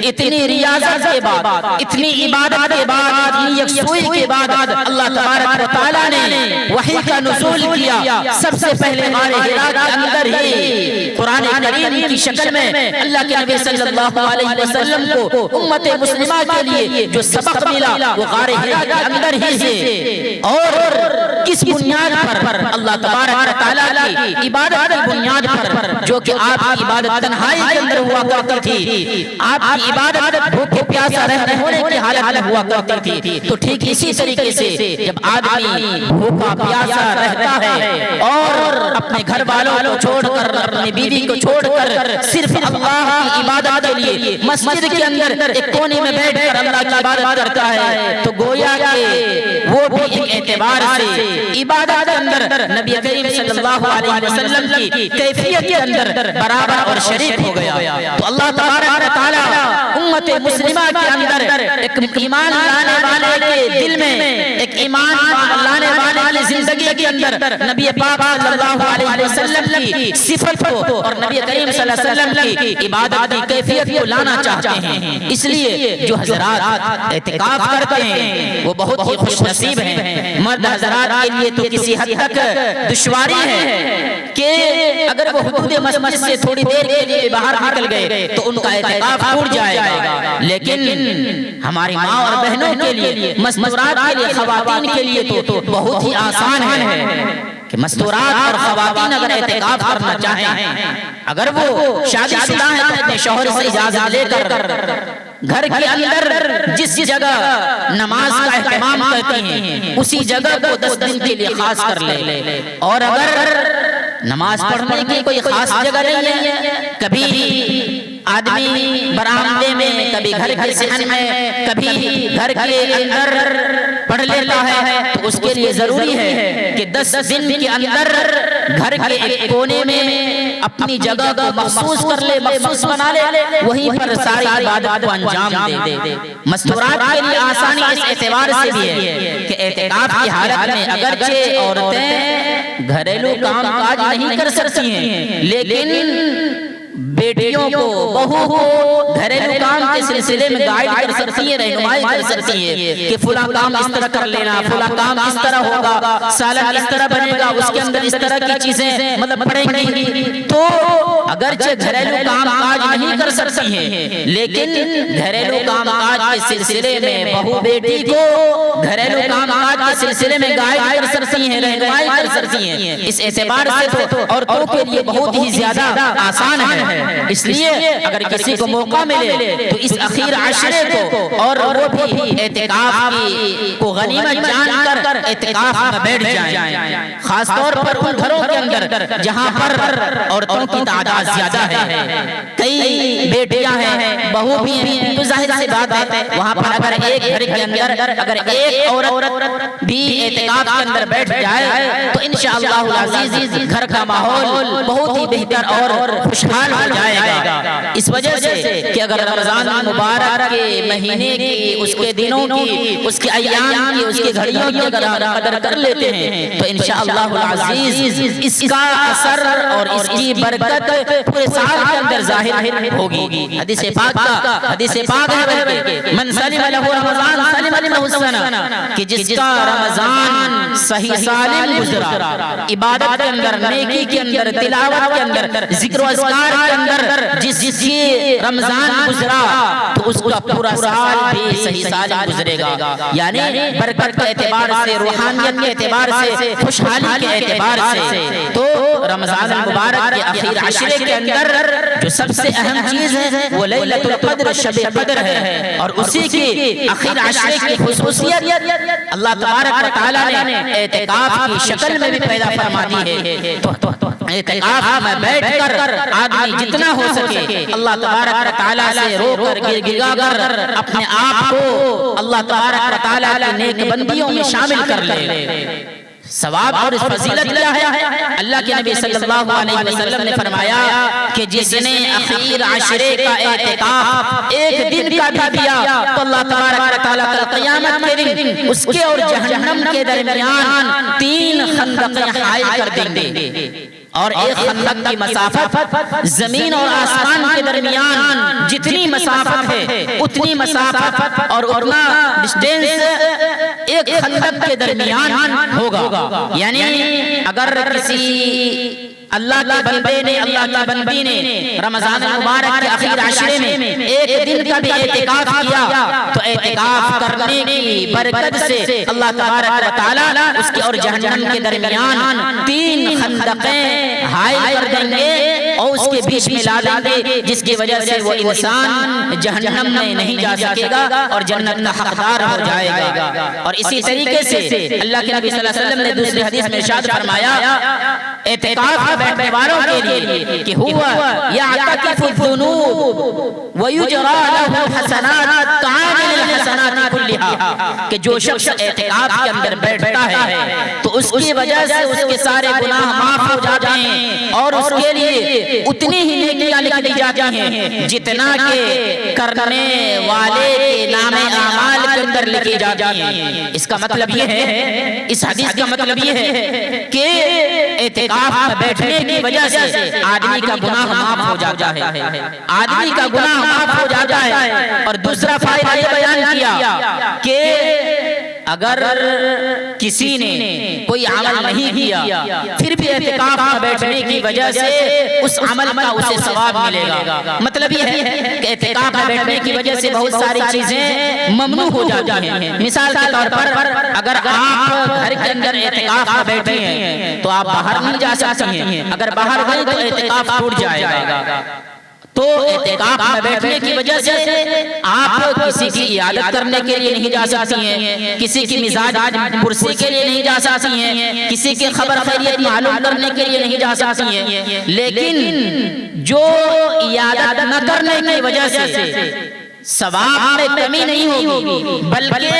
اتنی ریاضت کے بعد، اتنی عبادت کے بعد، اتنی یکسوئی کے بعد اللہ تبارک و تعالیٰ نے وحی کا نزول کیا، سب سے پہلے غار حرا کے اندر ہی قرآن کریم کی شکل میں اللہ کے نبی صلی اللہ علیہ وسلم کو امت مسلمہ کے لیے جو سبق ملا وہ غار حرا کے اندر ہی سے، اور کس بنیاد پر؟ اللہ تبارک و تعالیٰ کی عبادت کی بنیاد پر، جو کہ آپ کی عبادت تنہائی کے اندر ہوا کرتی تھی، آپ کی عبادت بھوکے پیاسا رہنے ہونے کی حالت میں ہوا کرتی تھی۔ تو ٹھیک اسی طریقے سے جب آدمی بھوکا پیاسا رہتا ہے اور اپنے گھر والوں کو چھوڑ کر، اپنی بیوی کو چھوڑ کر صرف اللہ کی عبادت کے لیے مسجد کے اندر ایک کونے میں بیٹھ کر اللہ کی عبادت کرتا ہے، تو گویا کہ وہ بھی ایک اعتبار سے عبادت کے اندر نبی کریم صلی اللہ علیہ وسلم کی کیفیت کے اندر برابر اور شریک ہو گیا۔ تو اللہ تبارک و تعالیٰ امت مسلمہ کے اندر ایک ایمان لانے والے کے دل میں، ایک ایمان لانے والے کی زندگی کے اندر نبی پاک صلی اللہ علیہ وسلم کی صفت کو اور نبی کریم صلی اللہ علیہ وسلم کی عبادت کی کیفیت کو لانا چاہتے ہیں۔ اس لیے جو حضرات اعتکاف کرتے ہیں وہ بہت ہی خوش نصیب ہیں۔ مرد حضرات کے لیے تو کسی حد تک دشواری ہے کہ اگر وہ حدود مسجد سے تھوڑی دیر کے لیے باہر نکل گئے تو ان کا اعتکاف ٹوٹ جائے گا، لیکن ہماری ماں اور بہنوں کے لیے، مستورات کے لیے، خواتین کے لیے تو بہت ہی آسان ہے کہ مستورات اور خواتین اگر اعتکاف کرنا چاہیں، اگر وہ شادی شدہ ہیں تو اپنے شوہر سے اجازت لے کر گھر کے اندر جس جگہ نماز کا اہتمام کرتی ہیں اسی جگہ کو 10 دن کے لیے خاص کر لے، اور اگر نماز پڑھنے کی کوئی خاص جگہ نہیں ہے، کبھی آدمی برآمدے میں، کبھی گھر کے صحن میں، کبھی گھر کے اندر پڑھ لیتا ہے، تو اس کے لیے ضروری ہے کہ 10 دن کے اندر گھر کے ایک کونے میں اپنی جگہ کو مخصوص کر لے، مخصوص بنا لے، وہیں پر ساری عبادت کو انجام دے۔ مستورات کے لیے آسانی اس اعتبار سے بھی ہے کہ اعتکاف کی حالت میں اگرچہ عورتیں گھریلو کام کاج نہیں کر سکتی ہیں، لیکن بیٹیوں کو، بہو کو گھریلو کام کے سلسلے میں گائیڈ کر سکتی ہیں، رہنمائی کر سکتی ہیں کہ فلاں کام اس طرح کر لینا، فلاں کام اس طرح ہوگا، سالن اس طرح بنے گا، اس کے اندر اس طرح کی چیزیں پڑیں گی۔ تو اگرچہ گھریلو کام کاج نہیں کر سکتی ہیں، لیکن گھریلو کام کاج کے سلسلے میں بہو بیٹی کو گھریلو کام کاج کے سلسلے میں گائیڈ کر سکتی ہیں، رہنمائی کر سکتی ہیں۔ اس اعتبار سے تو عورتوں کے لیے بہت ہی زیادہ آسان ہے۔ اس لیے اگر کسی کو موقع ملے تو اس اخیر عشرے کو، اور وہ بھی اعتکاف کو غنیمت جان کر اعتکاف میں بیٹھ جائیں، خاص طور پر ان گھروں کے اندر جہاں پر عورتوں کی تعداد زیادہ ہے، کئی بیٹیاں ہیں، بہو بھی ہیں، تو ظاہر سی بات ہے وہاں پر اگر ایک گھر کے اندر اگر ایک عورت بھی اعتکاف کے اندر بیٹھ جائے تو انشاءاللہ العزیز گھر کا ماحول بہت ہی بہتر اور خوشحال ہو جائے گا۔ اس وجہ سے کہ اگر رمضان مبارک کے مہینے کی، اس کے دنوں کی، اس کے ایام کی، اس کے گھڑیوں کی اگر قدر کر لیتے ہیں تو انشاءاللہ العزیز اس کا اثر اور اس کی برکت پورے سال کے اندر ظاہر ہوگی۔ حدیث پاک ہے من سلم له رمضان سلم له السنہ، کہ جس کا رمضان صحیح سالم گزرا، عبادت کے اندر، نیکی کے اندر، تلاوت کے اندر، ذکر و اذکار کے اندر جس کی رمضان گزرا تو اس کا پورا سال بھی صحیح سالم گزرے گا، یعنی برکت کے اعتبار سے، روحانیت کے اعتبار سے، خوشحالی کے اعتبار سے۔ تو رمضان المبارک کے اخیر عشرے کے اندر جو سب سے اہم چیز ہے وہ لیلۃ القدر، شب قدر ہے، اور اسی کی اخیر عشرے کی خصوصیت اللہ تبارک و تعالیٰ نے اعتکاف کی شکل میں بھی پیدا فرما دی ہے۔ تو اعتکاف میں بیٹھ کر آدمی جتنا ہو سکے اللہ تبارک و تعالیٰ سے رو کر گڑگڑا کر اپنے آپ کو اللہ تبارک و تعالیٰ کی نیک بندیوں میں شامل کر لے۔ ثواب اور اس فضیلت کیا ہے؟ اللہ کے نبی صلی اللہ علیہ وسلم نے فرمایا کہ جس نے اخیر عشرے کا اعتکاف ایک دن کا بھی کیا تو اللہ تبارک و تعالیٰ کل قیامت کے دن اس کے اور جہنم کے درمیان 3 خندقیں حائل کر دیں گے، اور ایک خندق کی مسافت زمین اور آسمان کے درمیان جتنی مسافت ہے اتنی مسافت اور اتنا ڈسٹینس ایک خندق کے درمیان ہوگا. یعنی اگر کسی اللہ کے بندے نے، اللہ کی بندی نے رمضان المبارک کے آخر عشرے میں ایک دن کا بھی اعتکاف کیا تو اعتکاف کرنے کی برکت سے اللہ تبارک و تعالیٰ اس کے اور جہنم کے درمیان 3 خندقیں حائل کر دیں گے اور اس کے بیچ میں لا دیں گے، جس کی وجہ سے وہ انسان جہنم میں نہیں جا سکے گا اور جنت کا حقدار ہو جائے گا. اور اسی طریقے سے اللہ کے نبی صلی اللہ علیہ وسلم نے دوسری حدیث میں ارشاد فرمایا اعتکاف بیٹھنے والوں کے لیے کہ ہوا یعتکف الذنوب ویجری لہ الحسنات کعامل الحسنات کلھا، کہ جو شخص اعتکاف کے اندر بیٹھتا ہے تو اس کی وجہ سے اس کے سارے گناہ معاف ہو جاتے ہیں اور اس کے لیے اتنی ہی نیکیاں لکھ دی جاتی ہیں جتنا کہ کرنے والے کے نام اعمال کے اندر لکھی جاتی ہیں. اس کا مطلب یہ ہے، اس حدیث کا مطلب یہ ہے کہ اعتکاف میں بیٹھنے کی وجہ سے آدمی کا گناہ معاف ہو جاتا ہے، آدمی کا گناہ معاف ہو جاتا ہے. اور دوسرا فائدہ یہ بیان کیا کہ اگر کسی نے کوئی عمل نہیں کیا پھر بھی اعتکاف میں بیٹھنے کی وجہ سے اس عمل کا اسے ثواب ملے گا. مطلب یہ ہے کہ اعتکاف میں بیٹھنے کی وجہ سے بہت ساری چیزیں ممنوع ہو جاتی ہیں. مثال کے طور پر اگر آپ گھر کے اندر اعتکاف میں بیٹھے ہیں تو آپ باہر نہیں جا سکتے ہیں، اگر باہر گئے تو اعتکاف ٹوٹ جائے گا. تو اعتکاف میں بیٹھنے کی وجہ سے آپ کسی کی عیادت کرنے کے لیے نہیں جا سکتی ہیں، کسی کی مزاج پرسی کے لیے نہیں جا سکتی ہیں، کسی کی خبر خیریت معلوم کرنے کے لیے نہیں جا سکتی ہیں. لیکن جو عیادت نہ کرنے کی وجہ سے ثواب میں کمی نہیں ہوگی بلکہ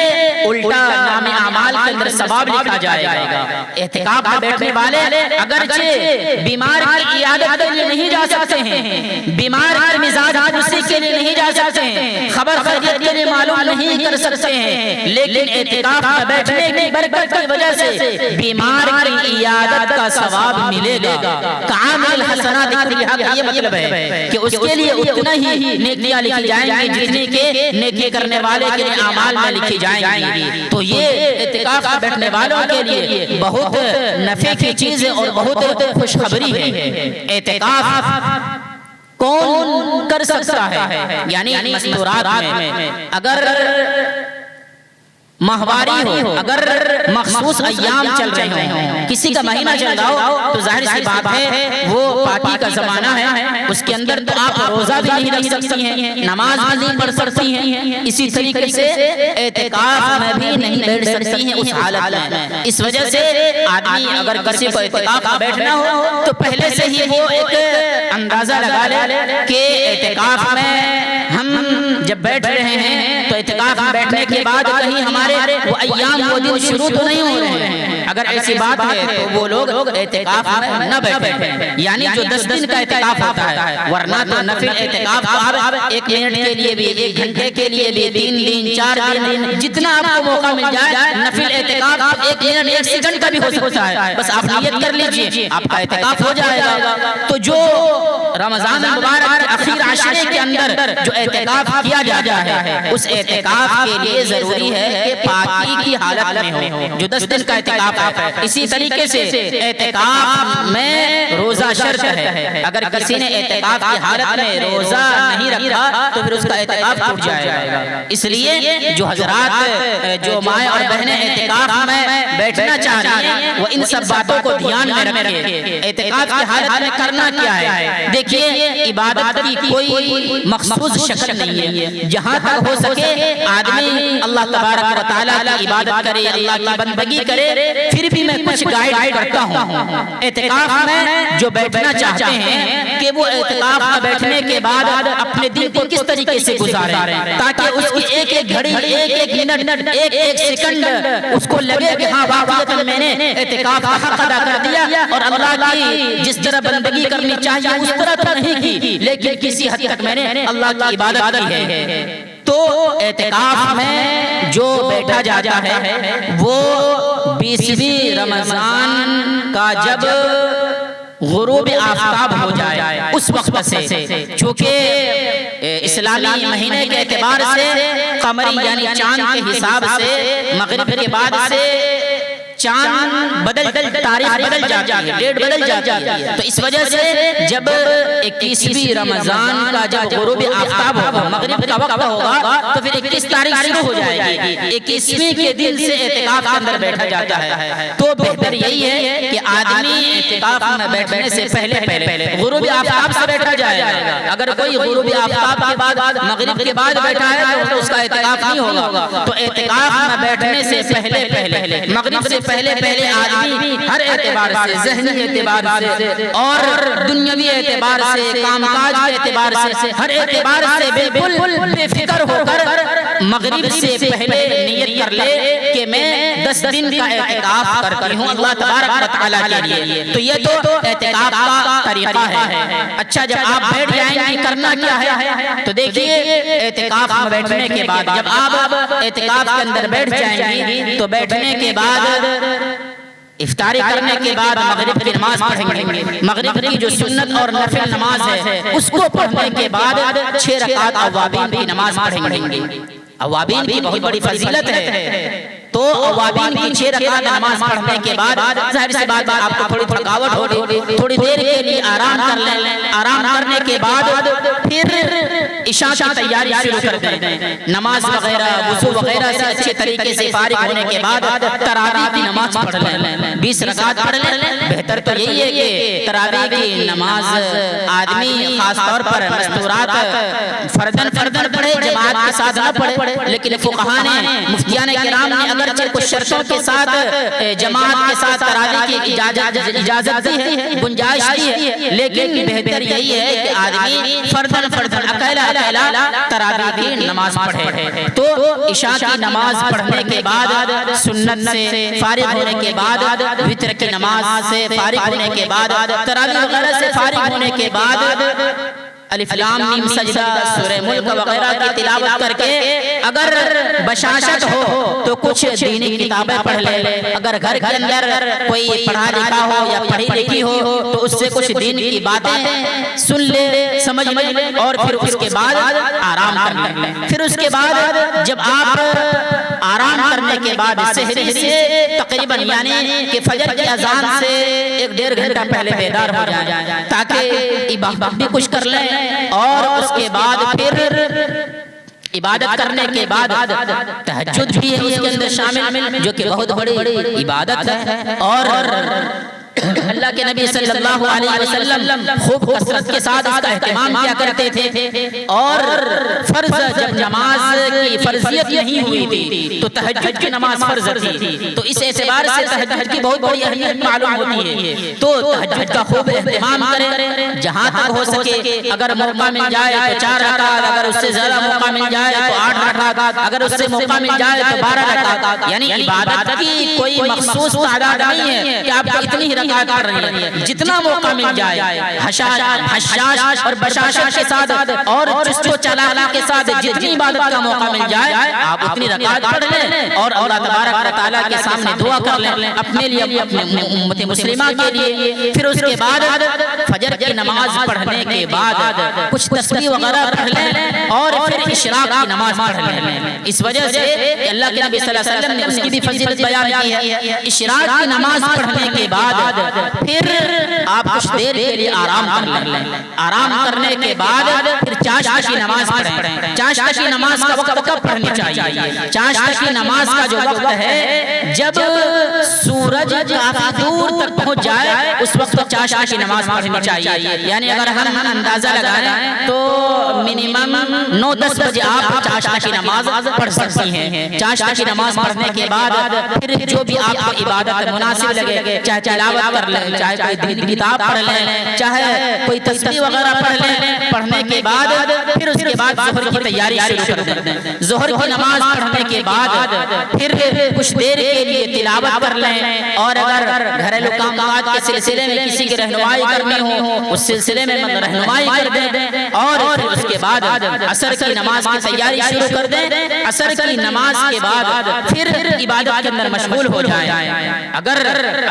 الٹا نام اعمال کے اندر ثواب لکھا جائے گا. اعتکاف میں بیٹھنے والے اگرچہ بیمار کی عیادت کے لیے نہیں جا سکتے ہیں، بیمار کے مزاج پرسی کے لیے نہیں جا سکتے ہیں، خبر خیریت کے لیے معلوم نہیں کر سکتے ہیں، لیکن اعتکاف میں بیٹھنے کی برکت کی وجہ سے بیمار کی عیادت کا ثواب ملے گا. کعامل الحسنات کلھا کا یہ مطلب ہے کہ اس کے لیے اتنا ہی نیکیاں لکھی جائیں گی کے نیکی کرنے والے کے اعمال میں لکھی جائیں گی. تو یہ اعتکاف میں بیٹھنے والوں کے لیے بہت نفع کی چیز ہے اور بہت خوشخبری ہے. اعتکاف کون کر سکتا ہے؟ یعنی مستورات میں اگر ماہواری ہو، اگر مخصوص ایام چل رہے ہوں، کسی کا مہینہ چل رہا ہو تو ظاہر سی بات ہے وہ پارٹی کا زمانہ ہے، اس کے اندر تو آپ روزہ بھی نہیں رکھ سکتی ہیں، نماز بھی نہیں پڑھ سکتی ہیں، اسی طریقے سے اعتکاف میں بھی نہیں بیٹھ سکتی ہیں اس حالت میں. اس وجہ سے آدمی اگر کسی کو اعتکاف میں بیٹھنا ہو تو پہلے سے ہی وہ ایک اندازہ لگا لے کہ اعتکاف میں ہم جب بیٹھ رہے ہیں تو اعتکاف میں بیٹھنے کے بعد کہیں ہمارے وہ ایام وہ دن شروع تو نہیں ہو رہے ہیں. اگر ایسی بات ہے تو وہ لوگ اعتکاف میں نہ بیٹھیں، یعنی جو 10 دن کا اعتکاف ہوتا ہے، ورنہ تو نفل اعتکاف تو آپ 1 منٹ کے لیے بھی، 1 گھنٹے کے لیے بھی، 3 دن 4 دن جتنا آپ کو موقع مل جائے نفل اعتکاف 1 منٹ 1 سیکنڈ کا بھی ہو سکتا ہے. بس آپ نیت کر لیجئے آپ کا اعتکاف ہو جائے گا. تو جو رمضان المبارک کے آخر عشرے کے اندر جو اعتکاف کیا جاتا ہے اس اعتکاف کے لیے ضروری ہے کہ پاکی کی حالت میں ہو، جو 10 دن کا اعتکاف ہے. اسی طریقے سے اعتکاف میں روزہ شرط ہے. اگر کسی نے اعتکاف کی حالت میں روزہ نہیں رکھا تو پھر اس کا اعتکاف ٹوٹ جائے گا. اس لیے جو حضرات جو مائیں اور بہنیں اعتکاف میں بیٹھنا چاہ رہی ہیں وہ ان سب باتوں کو دھیان میں رکھیں. اعتکاف کی حالت میں کرنا کیا ہے؟ دیکھیے عبادت کی کوئی مخصوص شکل نہیں ہے. جہاں تک ہو سکے آدمی اللہ تبارک و تعالیٰ کی عبادت کرے، اللہ کی بندگی کرے. پھر بھی میں کچھ گائیڈ کرتا ہوں اعتکاف میں جو بیٹھنا چاہتے ہیں کہ وہ اعتکاف میں بیٹھنے کے بعد اپنے دن کو کس طریقے سے گزاریں تاکہ اس کی ایک ایک گھڑی، ایک ایک منٹ، ایک ایک سیکنڈ اس کو لگے کہ ہاں واقعی میں نے اعتکاف کا حق ادا کر دیا اور اللہ کی جس طرح بندگی کرنی چاہیے اس طرح تو نہیں کی لیکن کسی حد تک میں نے اللہ کی عبادت کی ہے. تو اعتکاف میں جو بیٹھا جاتا ہے وہ 20ویں رمضان کا جب غروب آفتاب ہو جائے اس وقت سے، چونکہ اسلامی مہینے کے اعتبار سے قمری یعنی چاند کے حساب سے مغرب کے بعد سے چاند تاریخ بدل جاتی ہے، ڈیٹ بدل جاتی ہے۔ تو اس وجہ سے جب 21ویں رمضان کا جب غروب آفتاب ہوگا، مغرب کا وقت ہوگا، تو پھر 21 تاریخ شروع ہو جائے گی۔ 21ویں کے دن سے اعتکاف کے اندر بیٹھا جاتا ہے۔ تو بہتر یہی ہے کہ آدمی اعتکاف میں بیٹھنے سے پہلے غروب آفتاب سے بیٹھا جائے گا۔ اگر کوئی غروب آفتاب کے بعد مغرب کے بعد بیٹھا ہے تو اس کا اعتکاف نہیں ہوگا۔ تو اعتکاف میں بیٹھنے سے پہلے مغرب سے پہلے آدمی ہر اعتبار سے، ذہنی اعتبار سے اور دنیاوی اعتبار سے، کام کاج کے اعتبار سے، ہر اعتبار سے بالکل بے فکر ہو کر مغرب سے پہلے نیت کر لے کہ میں 10 دن کا اعتکاف کرتی ہوں اللہ تبارک و تعالیٰ کے لیے۔ تو یہ تو اعتکاف کا طریقہ ہے۔ اچھا، جب آپ بیٹھ جائیں گے کرنا کیا ہے؟ تو دیکھیے، اعتکاف میں بیٹھنے کے بعد جب آپ اعتکاف کے اندر بیٹھ جائیں گی تو بیٹھنے کے بعد افطاری کرنے کے بعد مغرب کی نماز پڑھیں گے۔ مغرب کی جو سنت اور نفل نماز ہے اس کو پڑھنے کے بعد 6 رکعت اوابین کی نماز پڑھیں گے۔ اوابین کی بہت بڑی فضیلت ہے۔ تو اوابین کی 6 رکعت نماز پڑھنے کے بعد ظاہر سی بات ہے آپ کو تھوڑی تھکاوٹ ہوگی، تھوڑی دیر کے لیے آرام کر لیں۔ آرام کرنے کے بعد پھر عشاء کی تیاری شروع کر دیں۔ نماز وغیرہ وضو وغیرہ سے اچھے طریقے سے فارغ ہونے کے بعد تراویح کی نماز پڑھ لیں، 20 رکعت پڑھ لیں۔ بہتر تو یہی ہے کہ تراویح کی نماز آدمی خاص طور پر مستورات فردن پڑھے، جماعت کے ساتھ نہ پڑھے۔ لیکن فقہاء نے، مفتیان کرام نے اگرچہ کچھ شرطوں کے ساتھ جماعت کے ساتھ تراویح کی اجازت دی ہے، گنجائش دی ہے، لیکن بہتر یہی ہے کہ آدمی فردن اکیلا تراویح کی نماز پڑھے۔ تو عشاء کی نماز پڑھنے کے بعد، سنت سے فارغ ہونے کے بعد، وتر کی نماز سے فارغ ہونے کے بعد، تراویح وغیرہ سے فارغ ہونے کے بعد الف لام میم سجدہ، سورہ ملک وغیرہ کی تلاوت کر کے اگر بشاشت ہو تو کچھ دینی کتابیں پڑھ لے۔ اگر گھر کے اندر کوئی پڑھا لکھا ہو یا پڑھی لکھی ہو تو اس سے کچھ دین کی باتیں سن لے، سمجھ لے، اور پھر اس کے بعد آرام کر لے۔ پھر اس کے بعد جب آپ آرام کرنے کے بعد سحری سے تقریباً یعنی کہ فجر کی اذان سے 1-1.5 گھنٹہ پہلے بیدار ہو جائیں تاکہ عبادت بھی کچھ کر لیں، اور اس کے بعد پھر عبادت کرنے کے بعد تہجد بھی ہے اس کے اندر شامل، جو کہ بہت بڑی عبادت ہے۔ اور اللہ کے نبی صلی اللہ علیہ وسلم خوب کثرت کے ساتھ اس کا اہتمام کیا کرتے تھے، اور فرض جب نماز کی فرضیت نہیں ہوئی تھی تو تہجد کی نماز فرض تھی۔ تو اس اعتبار سے تہجد کی بہت بڑی اہمیت معلوم ہوتی ہے۔ تو تہجد کا خوب اہتمام کریں، جہاں تک ہو سکے۔ اگر موقع مل جائے تو 4 رکعت، اگر اس سے زیادہ موقع مل جائے تو 8 رکعت، اگر اس سے موقع مل جائے تو 12 رکعت۔ یعنی عبادت کی کوئی مخصوص تعداد نہیں ہے کہ آپ اتنی ہی رکعت کر رہی ہیں، جتنا موقع مل جائے حشاش اور بشاشت کے ساتھ اور چست و چالاکی کے ساتھ جتنی عبادت کا موقع مل جائے آپ اتنی رکعت پڑھ لیں، اور اللہ تبارک و تعالیٰ کے سامنے دعا کر لیں اپنے لیے، اپنے امت مسلمہ کے لیے۔ پھر اس کے بعد فجر کی نماز پڑھنے کے بعد کچھ تسبیح وغیرہ پڑھ لیں، اور پھر اشراق کی نماز پڑھ لیں۔ اس وجہ سے کہ اللہ کے نبی صلی اللہ علیہ وسلم نے اس کی بھی فضیلت بیان کی ہے۔ اشراق کی نماز پڑھنے کے بعد پھر آپ کچھ دیر کے لیے آرام کر لیں۔ آرام کرنے کے بعد پھر چاشت کی نماز پڑھیں۔ چاشت کی نماز کا وقت کب پڑھنی چاہیے؟ چاشت کی نماز کا جو وقت ہے جب سورج کافی دور تک پہنچ جائے اس وقت چاشت کی نماز پڑھنی چاہیے۔ یعنی اگر ہم اندازہ لگائیں تو منیمم 9-10 بجے آپ چاشت کی نماز پڑھ سکتی ہیں۔ چاشت کی نماز پڑھنے کے بعد پھر جو بھی آپ کو عبادت مناسب لگے، چاہے تلاوت کر لیں، چاہے کوئی دین کتاب پڑھ لیں، چاہے کوئی تسبیح وغیرہ پڑھ لیں۔ پڑھنے کے بعد پھر اس کے بعد ظہر کی تیاری شروع کر دیں۔ ظہر کی نماز پڑھنے کے بعد پھر کچھ دیر کے لیے تلاوت کر لیں، اور اگر گھریلو کام مقامات کے سلسلے میں کسی کی رہنمائی کرنی ہو اس سلسلے میں رہنمائی کر دیں، اور اس کے بعد عصر کی نماز کی تیاری شروع کر دیں۔ عصر کی نماز کے بعد پھر عبادت کے اندر مشغول ہو جائیں۔ اگر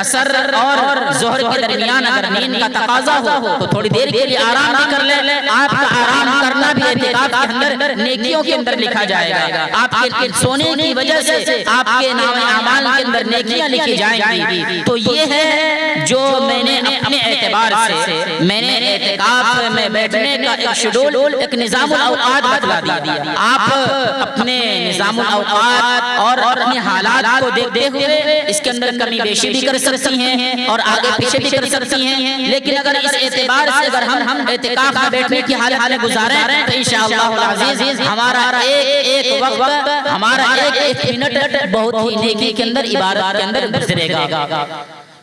عصر اور ظہر کے درمیان اگر نیند کا تقاضا ہو تو تھوڑی دیر کے لیے آرام بھی کر لیں۔ آپ کا آرام کرنا بھی اعتکاف کے اندر نیکیوں کے اندر لکھا جائے گا۔ آپ کے سونے کی وجہ سے آپ کے نام اعمال کے اندر نیکیاں لکھی جائیں گی۔ تو یہ ہے جو میں نے اپنے اعتبار سے میں نے اعتکاف میں بیٹھنے کا ایک شیڈول، ایک نظام الاوقات بتلا دیا۔ آپ اپنے نظام الاوقات اور اپنے حالات کو دیکھتے ہوئے اس کے اندر کمی بیشی بھی کر سکتی ہیں اور آگے پیچھے بھی کر سکتی ہیں، لیکن اگر اس اعتبار سے اگر ہم اعتکاف میں بیٹھنے کی حالت میں گزاریں تو انشاءاللہ العزیز ہمارا ایک وقت، ہمارا ایک منٹ بہت ہی نیکی کے اندر، عبادت کے اندر گزرے گا۔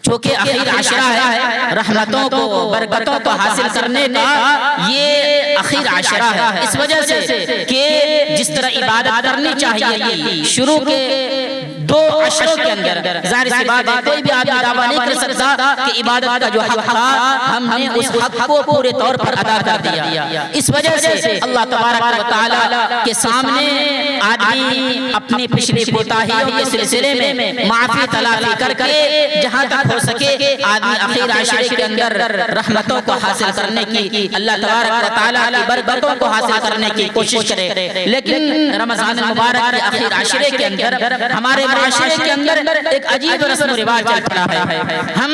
چونکہ اخیر عشرہ ہے، رحمتوں کو برکتوں کو حاصل کرنے کا یہ اخیر عشرہ ہے، اس وجہ سے کہ جس طرح عبادت کرنی چاہیے تھی شروع کے 2 عشروں کے اندر، ظاہر سی بات ہے کوئی بھی آدمی دعویٰ نہیں کر سکتا کہ عبادت کا جو حق تھا ہم نے اس حق کو پورے طور پر ادا کر دیا۔ اس وجہ سے اللہ تبارک و تعالیٰ کے سامنے آدمی اپنی پچھلی کوتاہیوں کے سلسلے میں معافی تلافی کر کے جہاں تک ہو سکے آدمی اخیر عشرے کے اندر رحمتوں کو حاصل کرنے کی، اللہ تبارک و تعالیٰ کی برکتوں کو حاصل کرنے کی کوشش کرے۔ لیکن رمضان المبارک کے اخیر عشرے کے اندر ہمارے معاشرے کے اندر ایک عجیب رسم و رواج چل پڑا ہے۔ ہم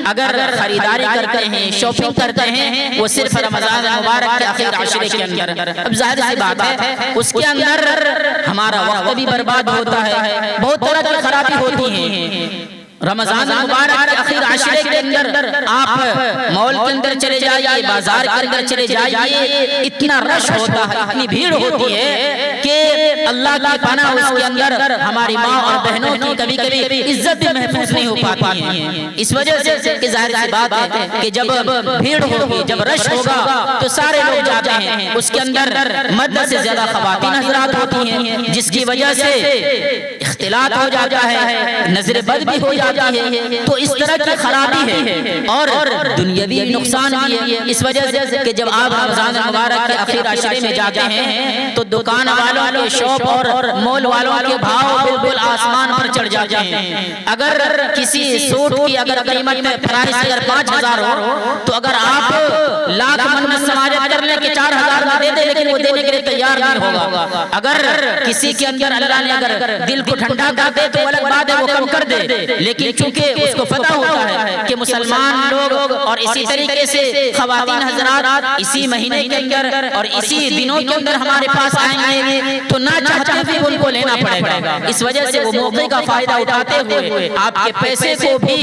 اگر خریداری کرتے ہیں، شاپنگ کرتے ہیں، وہ صرف رمضان المبارک کے اخیر عشرے کے اندر۔ اب ظاہر سی بات ہے اس کے اندر ہمارا وقت بھی برباد ہوتا ہے، بہت طرح کی خرابی ہوتی ہیں۔ رمضان المبارک کے اخیر عشرے کے اندر آپ مال کے اندر چلے جائیے، بازار کے اندر چلے جائیے، اتنا رش ہوتا ہے، اتنی بھیڑ ہوتی ہے کہ اللہ کی پناہ اس کے اندر ہماری ماں اور بہنوں کی کبھی کبھی عزت بھی محفوظ نہیں ہو پاتی ہے۔ اس وجہ سے کہ ظاہر سی بات ہے کہ جب بھیڑ ہوگی، جب رش ہوگا تو سارے لوگ جاتے ہیں، اس کے اندر مرد سے زیادہ خواتین حضرات ہوتی ہیں، جس کی وجہ سے اختلاط ہو جاتا ہے، نظر بد بھی ہو جاتی ہے۔ تو اس طرح کی خرابی ہے اور دنیاوی نقصان بھی ہے۔ اس وجہ سے کہ جب آپ رمضان المبارک کے اخیر عشرے میں جاتے ہیں تو دکان والوں کے شاپ اور مول والوں کے بھاؤ بالکل آسمان پر چڑھ جاتے ہیں۔ اگر کسی سوٹ کی اگر قیمت پرائس اگر 5000 ہو تو اگر آپ لاکھ منت سماجت کر لیں کہ 4000 میں دے دیں، لیکن وہ دینے کے لیے تیار نہیں ہوگا۔ اگر کسی کے اندر اللہ نے اگر دل کو ٹھنڈا کر دے تو الگ بات ہے وہ کم کر دے، لیکن چونکہ اس کو پتہ ہوتا ہے کہ مسلمان لوگ اور اسی طریقے سے خواتین حضرات اسی مہینے کے اندر اور اسی دنوں کے اندر ہمارے پاس آئیں گے تو نہ چاہتے بھی ان کو لینا پڑے گا۔ اس وجہ سے وہ موقع کا فائدہ اٹھاتے ہوئے آپ کے پیسے کو بھی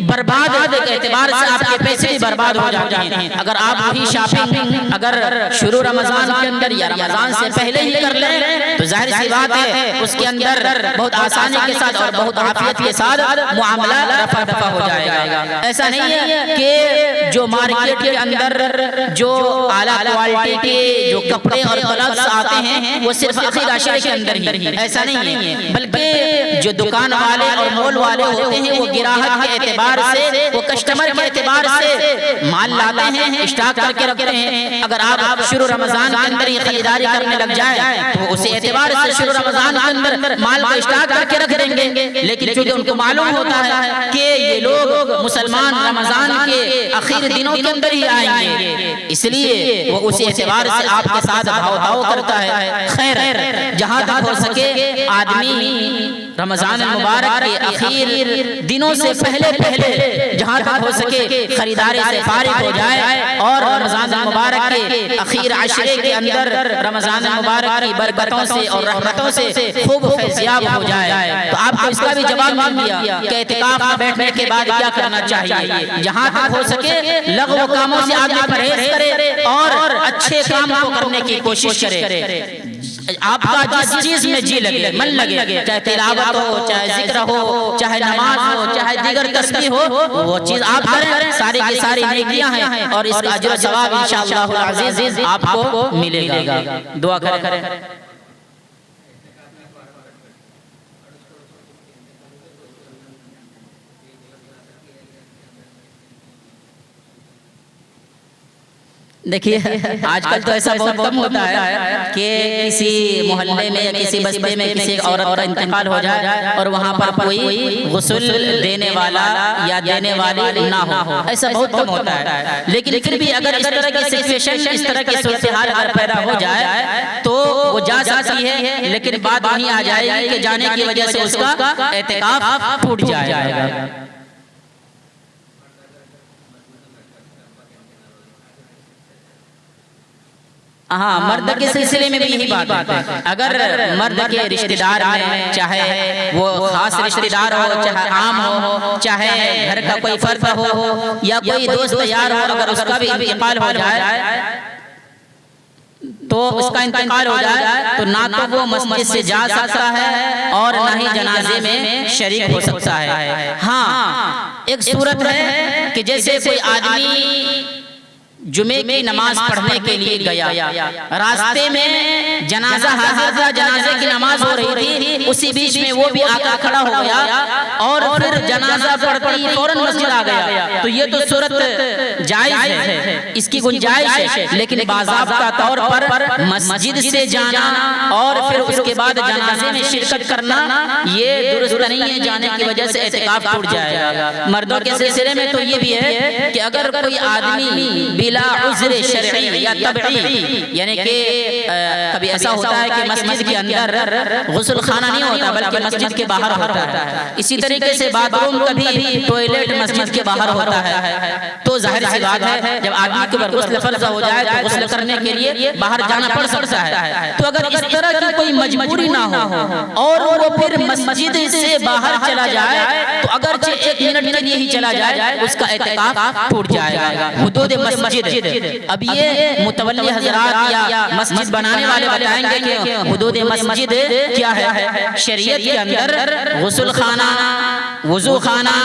برباد کے اعتبار سے آپ کے پیسے بھی برباد ہو جاتے ہیں۔ اگر آپ وہی شاپنگ اگر شروع رمضان کے اندر یا رمضان سے پہلے ہی کر لیں تو ظاہر سی بات ہے اس کے اندر بہت آسانی کے ساتھ اور بہت عافیت کے ساتھ معاملہ رفع دفع ہو جائے گا۔ ایسا نہیں ہے کہ جو مارکیٹ کے اندر جو اعلیٰ کوالٹی کے جو کپڑے اور پلکس آتے ہیں وہ صرف اخیر عشرے کے اندر ہی، ایسا نہیں ہے، بلکہ جو دکان والے اور مول والے ہوتے ہیں وہ گراہک کے اعتبار سے، وہ کسٹمر کے اعتبار سے مال لاتے ہیں، اسٹاک کر کے رکھتے ہیں۔ اگر آپ شروع رمضان کے اندر یہ خریداری کرنے لگ جائیں تو اسی اعتبار سے شروع رمضان کے اندر مال کو اسٹاک کر کے رکھ دیں گے، لیکن چونکہ ان کو معلوم ہوتا ہے کہ یہ لوگ مسلمان رمضان کے اخیر دنوں کے اندر ہی آئیں گے، اس لیے وہ اسی اعتبار سے آپ کے ساتھ بھاؤ تاؤ کرتا ہے۔ خیر جہاں تک ہو سکے آدمی رمضان المبارک کے اخیر دنوں سے پہلے جہاں تک ہو سکے خریداری سے فارغ ہو جائے اور رمضان المبارک کے اخیر عشرے کے اندر رمضان المبارک کی برکتوں سے اور رحمتوں سے خوب فیضیاب ہو جائے۔ تو آپ کو اس کا بھی جواب مل گیا کہ اعتکاف میں بیٹھنے کے بعد کیا کرنا چاہیے۔ جہاں تک ہو سکے لغو کاموں سے آدمی پرہیز کرے اور اچھے کام کو کرنے کی کوشش کرے۔ آپ کا جس چیز میں جی لگے، من لگے، چاہے تلاوت ہو، چاہے ذکر ہو، چاہے نماز ہو، چاہے دیگر تسبیح ہو، وہ چیز آپ کریں، ساری کی ساری نیکیاں ہیں اور اس کا اجر و ثواب انشاءاللہ العزیز آپ کو ملے گا۔ دعا کریں۔ دیکھیے آج کل تو ایسا بہت کم ہوتا ہے کہ کسی محلے میں یا کسی بستے میں کسی عورت کا انتقال ہو جائے اور وہاں پر کوئی غسل دینے والا یا دینے والی نہ ہو، ایسا بہت کم ہوتا ہے۔ لیکن پھر بھی اگر اس طرح کی سچویشن، اس طرح کی صورتحال اگر پیدا ہو جائے تو وہ جا سکتی ہے، لیکن بات وہیں آ جائے گی کہ جانے کی وجہ سے اس کا اعتکاف ٹوٹ جائے گا۔ ہاں، مرد کے سلسلے میں بھی یہی بات ہے۔ اگر مرد کے رشتہ دار میں، چاہے وہ خاص رشتہ دار ہو، چاہے عام ہو، چاہے گھر کا کوئی فرد ہو یا کوئی دوست یار ہو، اگر اس کا بھی انتقال ہو جائے تو اس کا انتقال ہو جائے تو نہ تو وہ مسجد سے جا سکتا ہے اور نہ ہی جنازے میں شریک ہو سکتا ہے۔ ہاں، ایک صورت ہے کہ جیسے کوئی آدمی جمعے کی نماز پڑھنے کے لیے گیا، راستے میں جنازہ حاضر تھا، جنازے کی نماز ہو رہی تھی، اسی بیچ میں وہ بھی آقا کھڑا ہو گیا اور پھر جنازہ پڑھتی فوراً مسجد آ گیا، تو یہ تو صورت جائز ہے، اس کی گنجائش ہے، لیکن باضابطہ طور پر مسجد سے جانا اور پھر اس کے بعد جنازے میں شرکت کرنا یہ درست نہیں ہے، جانے کی وجہ سے اعتکاف ٹوٹ جائے گا۔ مردوں کے سلسلے میں تو یہ بھی ہے کہ اگر کوئی آدمی بلا عذر شرعی یا طبعی، یعنی کہ کبھی ایسا ہوتا ہے کہ مسجد کے اندر غسل خانہ نہیں ہوتا بلکہ مسجد کے باہر ہوتا ہے، اسی طریقے سے باتھ روم کبھی ٹوائلٹ مسجد کے باہر ہوتا ہے، تو ظاہر سی بات ہے جب آدمی کے اوپر غسل فرض ہو جائے تو غسل کرنے کے لیے باہر جانا پڑ سکتا ہے۔ تو اگر اس طرح کی کوئی مجبوری نہ ہو اور وہ پھر مسجد سے باہر چلا جائے تو اگرچہ 1 منٹ کے لیے ہی چلا جائے اس کا اعتکاف ٹوٹ جائے گا۔ حدود مسجد، اب یہ متولی حضرات یا مسجد بنانے والے بتائیں گے کہ حدود مسجد کیا ہے۔ شریعت کے اندر غسل خانہ، وضو خانہ،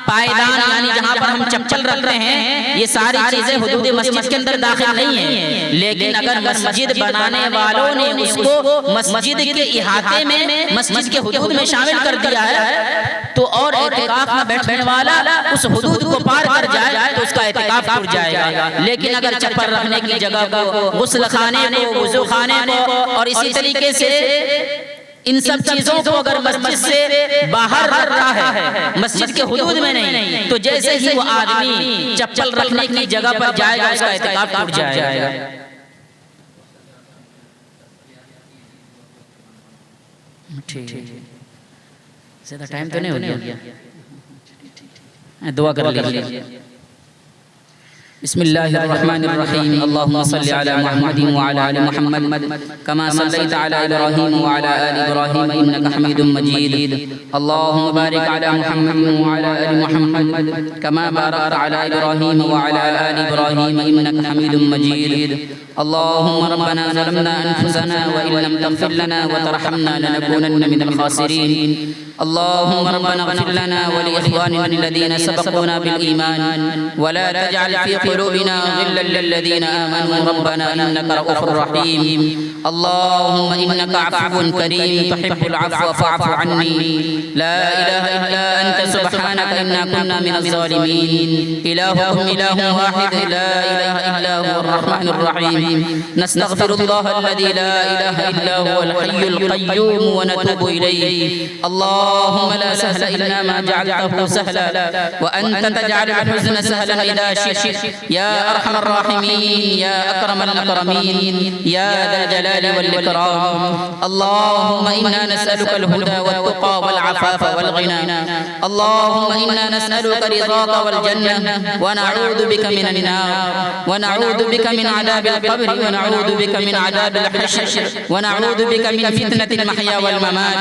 پائیدان یعنی جہاں پر ہم چپل رکھتے ہیں، یہ ساری چیزیں حدود مسجد کے اندر داخل نہیں ہیں، لیکن اگر مسجد بنانے والوں نے اس کو مسجد کے احاطے میں، مسجد کے حدود میں شامل کر دیا ہے تو اور اعتکاف میں بیٹھنے والا اس حدود کو پار کر جائے تو اس کا اعتکاف ٹوٹ جائے گا۔ لیکن اگر چپل رکھنے کی جگہ کو، غسل خانے کو، وضو خانے کو اور اسی طریقے سے ان سب چیزوں کو اگر مسجد سے باہر رکھ رہا ہے، مسجد کے حدود میں نہیں، تو جیسے ہی وہ آدمی چپل رکھنے کی جگہ پر جائے گا اس کا اعتکاف ٹوٹ جائے گا۔ ٹھیک ہے، زیادہ ٹائم تو نہیں ہو گیا، دعا کر لیجیے۔ بسم اللہ الرحمن الرحیم، اللہم صلی علی محمد وعلی آل محمد کما صلیت علی ابراہیم وعلی آل ابراہیم انکا حمید مجید، اللہم بارک علی محمد وعلی آل محمد کما بارکت علی ابراہیم وعلی آل ابراہیم انکا حمید مجید، اللہم ربنا ظلمنا انفسنا وإن لم تغفر لنا وترحمنا لنكونن من الخاسرین، اللہم ربنا اغفر لنا ولإخواننا الذين سبقونا بالإيمان ولا تجعل في قلوبنا غلا للذين آمنوا ربنا إنك رؤوف رحيم، اللهم إنك عفو كريم تحب العفو فاعف عني، لا إله إلا أنت سبحانك إنا كنا من الظالمين، إلهكم إله واحد لا إله إلا هو الرحمن الرحيم، نستغفر الله الذي لا إله إلا هو الحي القيوم ونتوب إليه، اللهم لا سهل إلا ما جعلته سهلا وأنت تجعل الحزن سهلا إذا شئت، يا أرحم الراحمين يا أكرم الأكرمين يا ذا الجلال والإكرام، اللهم إنا نسألك الهدى والتقى والعفاف والغنى، اللهم إنا نسألك رضاك والجنة ونعوذ بك من النار، ونعوذ بك من عذاب القبر، ونعوذ بك من عذاب الحشر، ونعوذ بك من فتنة المحيا والممات،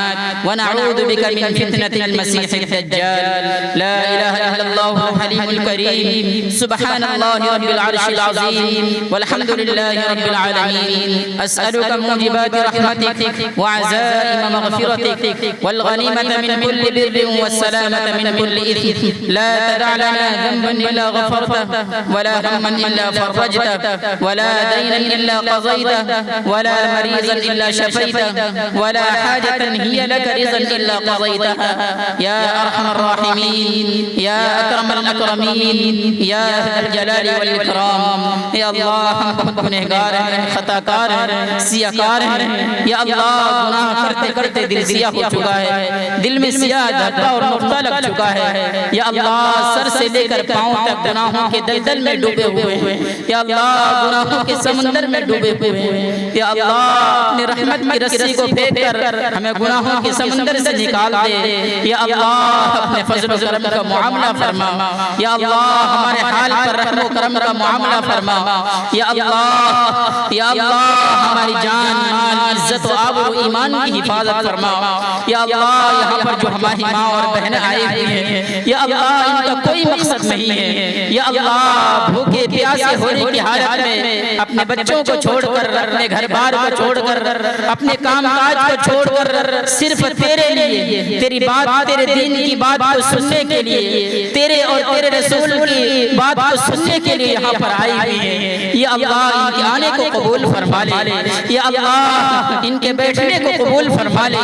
ونعوذ بك من فتنة المسيح الدجال، لا إله إلا الله الحليم الكريم، سبحان الله رب العرش العظيم والحمد لله رب العالمين، أسألك نسألك موجبات رحمتك وعزائم مغفرتك والغنيمة من كل بر والسلامة من كل إثم. لا تدع لنا ذنبا إلا غفرته ولا هما إلا فرجته ولا دينا إلا قضيته ولا مريضا إلا شفيته ولا حاجة هي لك رضا إلا قضيتها يا أرحم الراحمين يا أكرم الأكرمين يا ذا الجلال والإكرام. یا اللہ ہم بہت گنہگار ہیں، خطا کار ہیں، سیاہ کار ہیں. یا اللہ گناہ کرتے کرتے دل سیاہ ہو چکا ہے، دل میں سیاہ دھبا اور نقطہ لگ چکا ہے. یا اللہ سر سے لے کر پاؤں تک گناہوں کے دلدل میں ڈوبے ہوئے ہیں. یا اللہ گناہوں کے سمندر میں ڈوبے ہوئے ہیں. یا اللہ اپنی رحمت کی رسی کو پھینک کر ہمیں گناہوں کے سمندر سے نکال دے. یا اللہ اپنے فضل و کرم کا معاملہ فرما. یا اللہ ہمارے حال پر رحم و کرم کا معاملہ فرما. یا اللہ ہماری جان مال عزت و آبرو ایمان کی حفاظت فرما. یا اللہ یہاں پر جو ہماری ماں اور بہنیں آئی ہوئی ہیں، یا اللہ ان کا کوئی مقصد نہیں ہے. یا اللہ بھوکے پیاسے ہونے کی حالت میں اپنے بچوں کو چھوڑ کر، اپنے گھر بار کو چھوڑ کر، اپنے کام کاج کو چھوڑ کر صرف تیرے لیے، تیری بات، تیرے دین کی بات کو سننے کے لیے، تیرے اور تیرے رسول کی بات کو سننے کے لیے یہاں پر آئی ہوئی ہیں. یا اللہ ان کے آنے کو قبول فرما لے. یا اللہ ان کے بیٹھنے کو قبول فرما لے.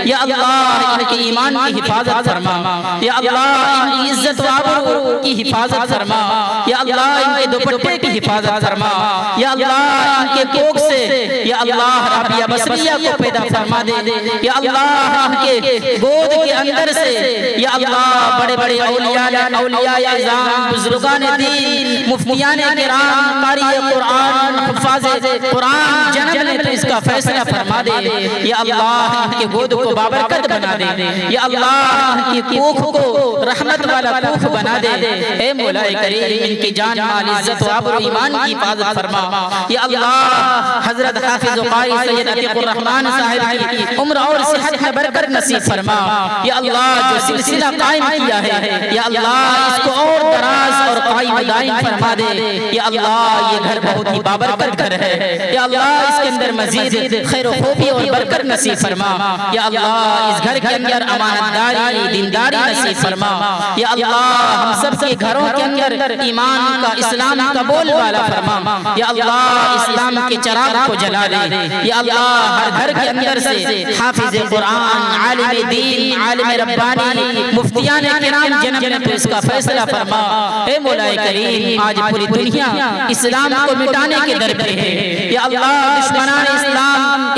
یا اللہ ان کے ایمان کی حفاظت فرما. یا اللہ ان کی عزت و آبرو کی حفاظت فرما. یا اللہ ان کے دوپٹے کی حفاظت فرما. یا اللہ ان کے کوک سے یا اللہ رابعہ بصریہ کو پیدا فرما دے. یا اللہ ان کے گود کے اندر سے یا اللہ بڑے بڑے اولیاء اعظام، بزرگان دین، مفتیان کرام، قاری قرآن، حفاظ قرآن جنم نے تو اس کا فیصلہ فرما دے. یا اللہ ان کے گود کو بابرکت بنا دے. یا اللہ ان کی کوکھ کو رحمت والا کوکھ بنا دے. اے مولا کریم ان کی جان مال عزت و آبرو ایمان کی حفاظت فرما. یا اللہ حضرت حافظ و قاری سید عتیق الرحمن صاحب کی عمر اور صحت میں برکت نصیب فرما. یا اللہ جو سلسلہ قائم کیا ہے یا اللہ اس کو اور دراز اور قائم دائم فرما دے. یا اللہ یہ گھر بہت ہی بابرکت گھر ہے. یا اللہ اس کے اندر مزید خیر و خوبی اور برکت نصیب فرما. یا اللہ اس گھر کے اندر امانت داری، دینداری نصیب فرما. یا اللہ ہم سب کے گھروں کے اندر ایمان کا، اسلام کا بول بالا فرما. یا اللہ اسلام کے چراغ کو جلا دے. یا اللہ ہر گھر کے اندر سے حافظ قرآن، عالم دین، عالم ربانی، مفتیان کرام جنم نے تو اس کا فیصلہ فرما. اے مولا کریم آج پوری دنیا اسلام کو مٹانے کے در پہ ہے. یا اللہ دشمنان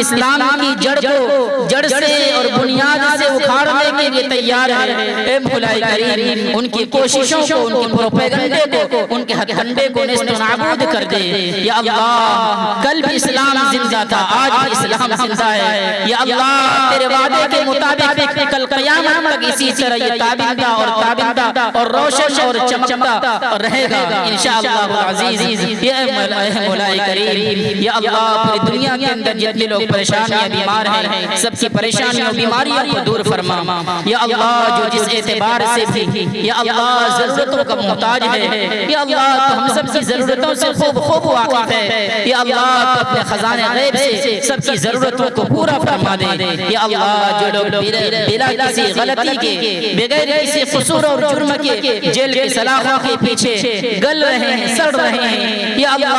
اسلام کی جڑ کو جڑ سے اور بنیاد سے اکھاڑنے کے لیے تیار ہے. اے مولا کریم ان کی کوششوں کو، ان کے پروپیگنڈے کو، ان کے ہتھ کنڈے کو نیست و نابود کر دے. یا اللہ کل بھی اسلام زندہ تھا، آج بھی اسلام زندہ ہے. یا اللہ تیرے وعدے کے مطابق کل قیامت تک اسی طرح یہ تابندہ اور روشن اور چمکتا رہے گا انشاءاللہ العزیز. یا مولا کریم یا اللہ پوری دنیا کے اندر جتنے لوگ پریشان یا بیمار ہیں سب کی پریشانیوں بیماریوں کو دور فرما. یا اللہ جو جس اعتبار سے بھی یا اللہ ضرورتوں کا محتاج ہے، یا اللہ تو ہم سب کی ضرورتوں سے خوب واقف ہے. یا اللہ تو اپنے خزانے غیب سے سب کی ضرورتوں کو پورا فرما دے. یا اللہ جو لوگ بلا کسی غلطی کے، بغیر کسی قصور اور جرم کے جیل کے سلاخوں کے پیچھے گل رہے ہیں، سڑ رہے ہیں، یا اللہ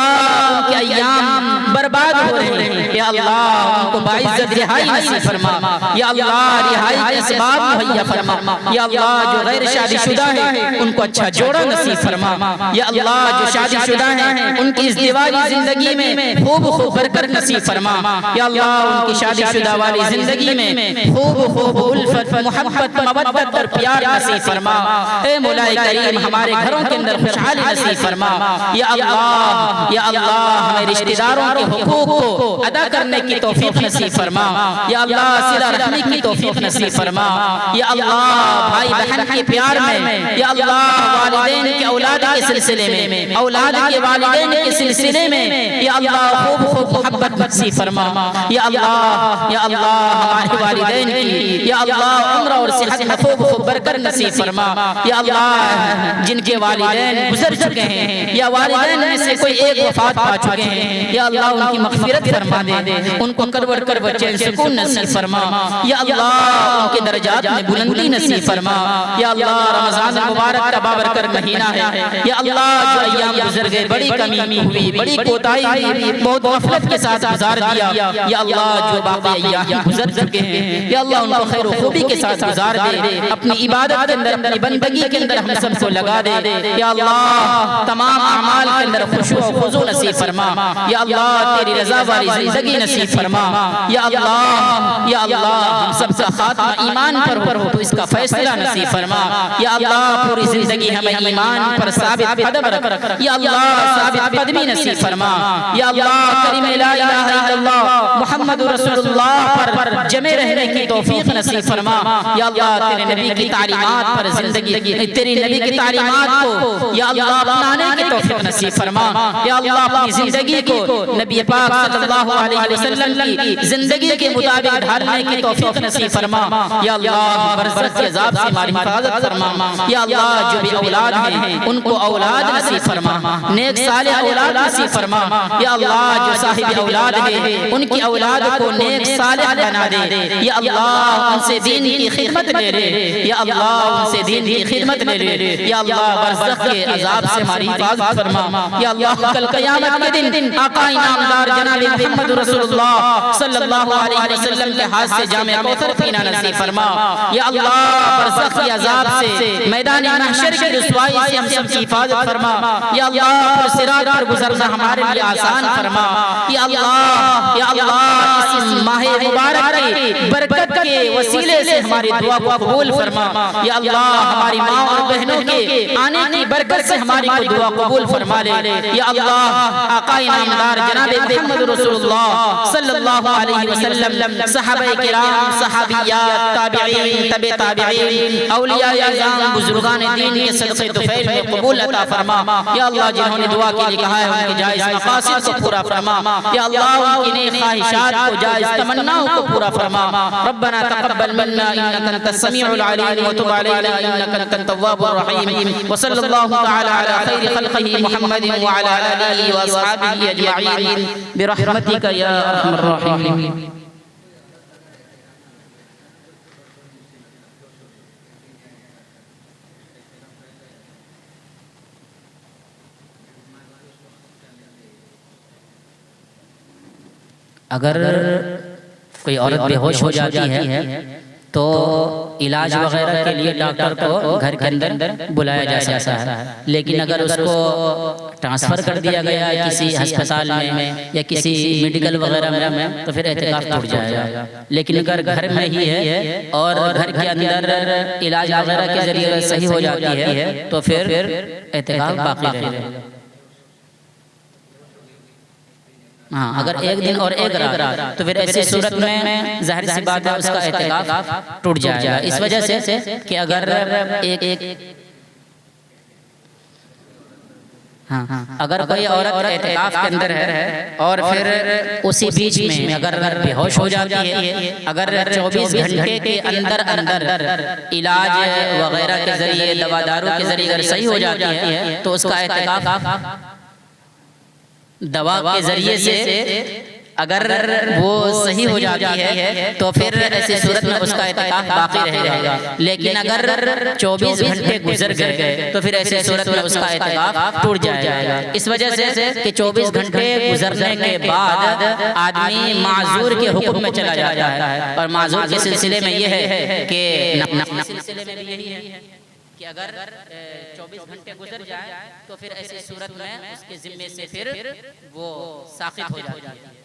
ان کے ایام برباد ہو رہے ہیں. یا اللہ ان کو باعزت رہائی نصیب فرما. یا اللہ رہائی کے اسباب مہیا فرما. یا اللہ جو غیر شادی شدہ ہیں ان کو اچھا جوڑا نصیب فرما. یا اللہ جو شادی شدہ ہیں ان کی ازدواجی زندگی میں خوب برکت نصیب فرما. یا اللہ ان کی شادی شدہ والی زندگی میں خوب الفت، محبت، مودت اور پیار نصیب فرما. اے مولا کریم ہمارے گھروں کے اندر خوشحالی نصیب فرما. یا اللہ ہمیں رشتہ داروں کے حقوق کو ادا کرنے کی توفیق نصیب فرما. یا اللہ صلہ رحمی کی توفیق نصیب فرما. یا اللہ بھائی بہن کے پیار میں، یا اللہ والدین کے اولاد کے سلسلے میں، اولاد کے والدین کے سلسلے میں یا اللہ خوب محبت نصیب فرما. یا اللہ ہمارے والدین کی، یا اللہ اللہ عمر اور صحت میں خوب برکت نصیب فرما یا اللہ جن کے والدین گزر چکے ہیں یا والدین میں سے کوئی ایک وفات پا چکے ہیں یا اللہ ان کی مغفرت فرما دے ان کو کروڑ چین سکون نصیب فرما یا اللہ ان کے درجات میں بلندی نصیب فرما یا اللہ رمضان مبارک کا بابرکت مہینہ ہے یا اللہ جو ایام گزر گئے بڑی کمی ہوئی بڑی کوتاہی ہوئی بہت غفلت کے ساتھ گزار دیا یا اللہ جو باقی ایام گزر چکے ہیں یا اللہ ان کو خیر و خوبی کے ساتھ گزار دے اپنی عبادت کے اندر اپنی بندگی کے اندر ہم سب کو لگا دے یا اللہ تمام اعمال کے اندر خشوع و خضوع نصیب فرما یا اللہ تیری رضا والی زندگی نصیب فرما یا اللہ ہم سب کا خاتمہ ایمان پر ہو تو اس کا فیصلہ نصیب فرما یا اللہ پوری زندگی ہمیں ایمان پر ثابت قدم رکھ یا اللہ ثابت قدمی نصیب فرما یا اللہ کریم لا الہ الا اللہ محمد رسول اللہ پر جمع رہنے کی توفیق نصیب فرما یا اللہ تیرے نبی کی تعلیمات پر زندگی تیری نبی کی تعلیمات کو یا اللہ اپنانے کی توفیق نصیب فرما یا اللہ اپنی زندگی کو نبی پاک صلی اللہ علیہ وسلم کی زندگی کے مطابق ڈھالنے کی توفیق نصیب فرما یا اللہ برزخ کے عذاب سے ہماری حفاظت فرما یا اللہ جو بھی اولاد ہیں ان کو اولاد نصیب فرما نیک صالح اولاد نصیب فرما یا اللہ جو صاحب اولاد ہیں ان کی اولاد کو نیک صالح بنا دے یا اللہ ان سے دین کی خدمت لے لے یا اللہ ان سے دین کی خدمت لے لے یا اللہ برزخ کے عذاب سے ہماری حفاظت فرما یا اللہ کل قیامت کے دن آقا انعامدار جناب محمد رسول اللہ صلی اللہ علیہ وسلم کے ہاتھ سے جام کوثر پینا نصیب فرما یا اللہ برزخ کے عذاب سے میدان محشر کی رسوائی سے ہم سب کی حفاظت فرما یا اللہ صراط پر گزرنا ہمارے لیے آسان فرما یا اللہ اس ماہ مبارک کی برکت کے وسیلے سے ہماری دعا کو قبول فرما یا اللہ ہماری ماں اور بہنوں کے آنے کی برکت سے ہماری دعا قبول فرما لے یا اللہ آقا انعامدار جناب محمد رسول اللہ صلی اللہ علیہ وسلم صحابہ کرام صحابیات تابعین تبع تابعین اولیاء اعظام بزرگان دین کے صدقے طفیل میں قبول عطا فرما یا اللہ جنہوں نے دعا کے لیے کہا ہے ان کے جائز مقاصد کو پورا فرما یا اللہ ان کی نیک خواہشات کو جائز تمناؤں کو پورا فرما ربنا تقبل منا انك انت السميع العليم وتب علينا انك انت التواب الرحيم وصلى الله تعالى على خير خلقه محمد وعلى اله واصحابه اجمعين برحمتك يا ارحم الراحمين. اگر کوئی عورت بے ہوش ہو جاتی ہے تو علاج وغیرہ کے لیے ڈاکٹر کو گھر کے اندر بلایا جا سکتا ہے، لیکن اگر اس کو ٹرانسفر کر دیا گیا کسی ہسپتال میں یا کسی میڈیکل وغیرہ میں تو پھر اعتکاف ٹوٹ جائے گا. لیکن اگر گھر میں ہی ہے اور گھر کے اندر علاج وغیرہ کے ذریعے صحیح ہو جاتی ہے تو پھر اعتکاف باقی رہے گا. ہاں اگر ایک دن اور ایک رات تو پھر ایسی صورت میں ظاہر سی بات ہے اس کا اعتکاف ٹوٹ جائے گا. اس وجہ سے کہ اگر اگر کوئی عورت اعتکاف کے اندر ہے اور پھر اسی بیچ میں اگر بے ہوش ہو جاتی ہے، اگر 24 گھنٹے کے اندر علاج وغیرہ کے ذریعے دوا دارو کے ذریعے اگر صحیح ہو جاتی ہے تو اس کا اعتکاف دوا کے ذریعے سے اگر وہ صحیح ہو جاتی ہے تو پھر ایسی صورت میں اس کا اعتکاف باقی رہے گا. لیکن اگر 24 گھنٹے گزر گئے تو پھر ایسی صورت میں اس کا اعتکاف ٹوٹ جائے گا. اس وجہ سے کہ 24 گھنٹے گزرنے کے بعد آدمی معذور کے حکم میں چلا جاتا ہے، اور معذور کے سلسلے میں یہ ہے کہ سلسلے میں بھی یہی ہے کہ اگر 24 گھنٹے گزر جائے تو پھر ایسی صورت میں اس کے ذمے سے پھر وہ ساقط ہو جاتی ہے.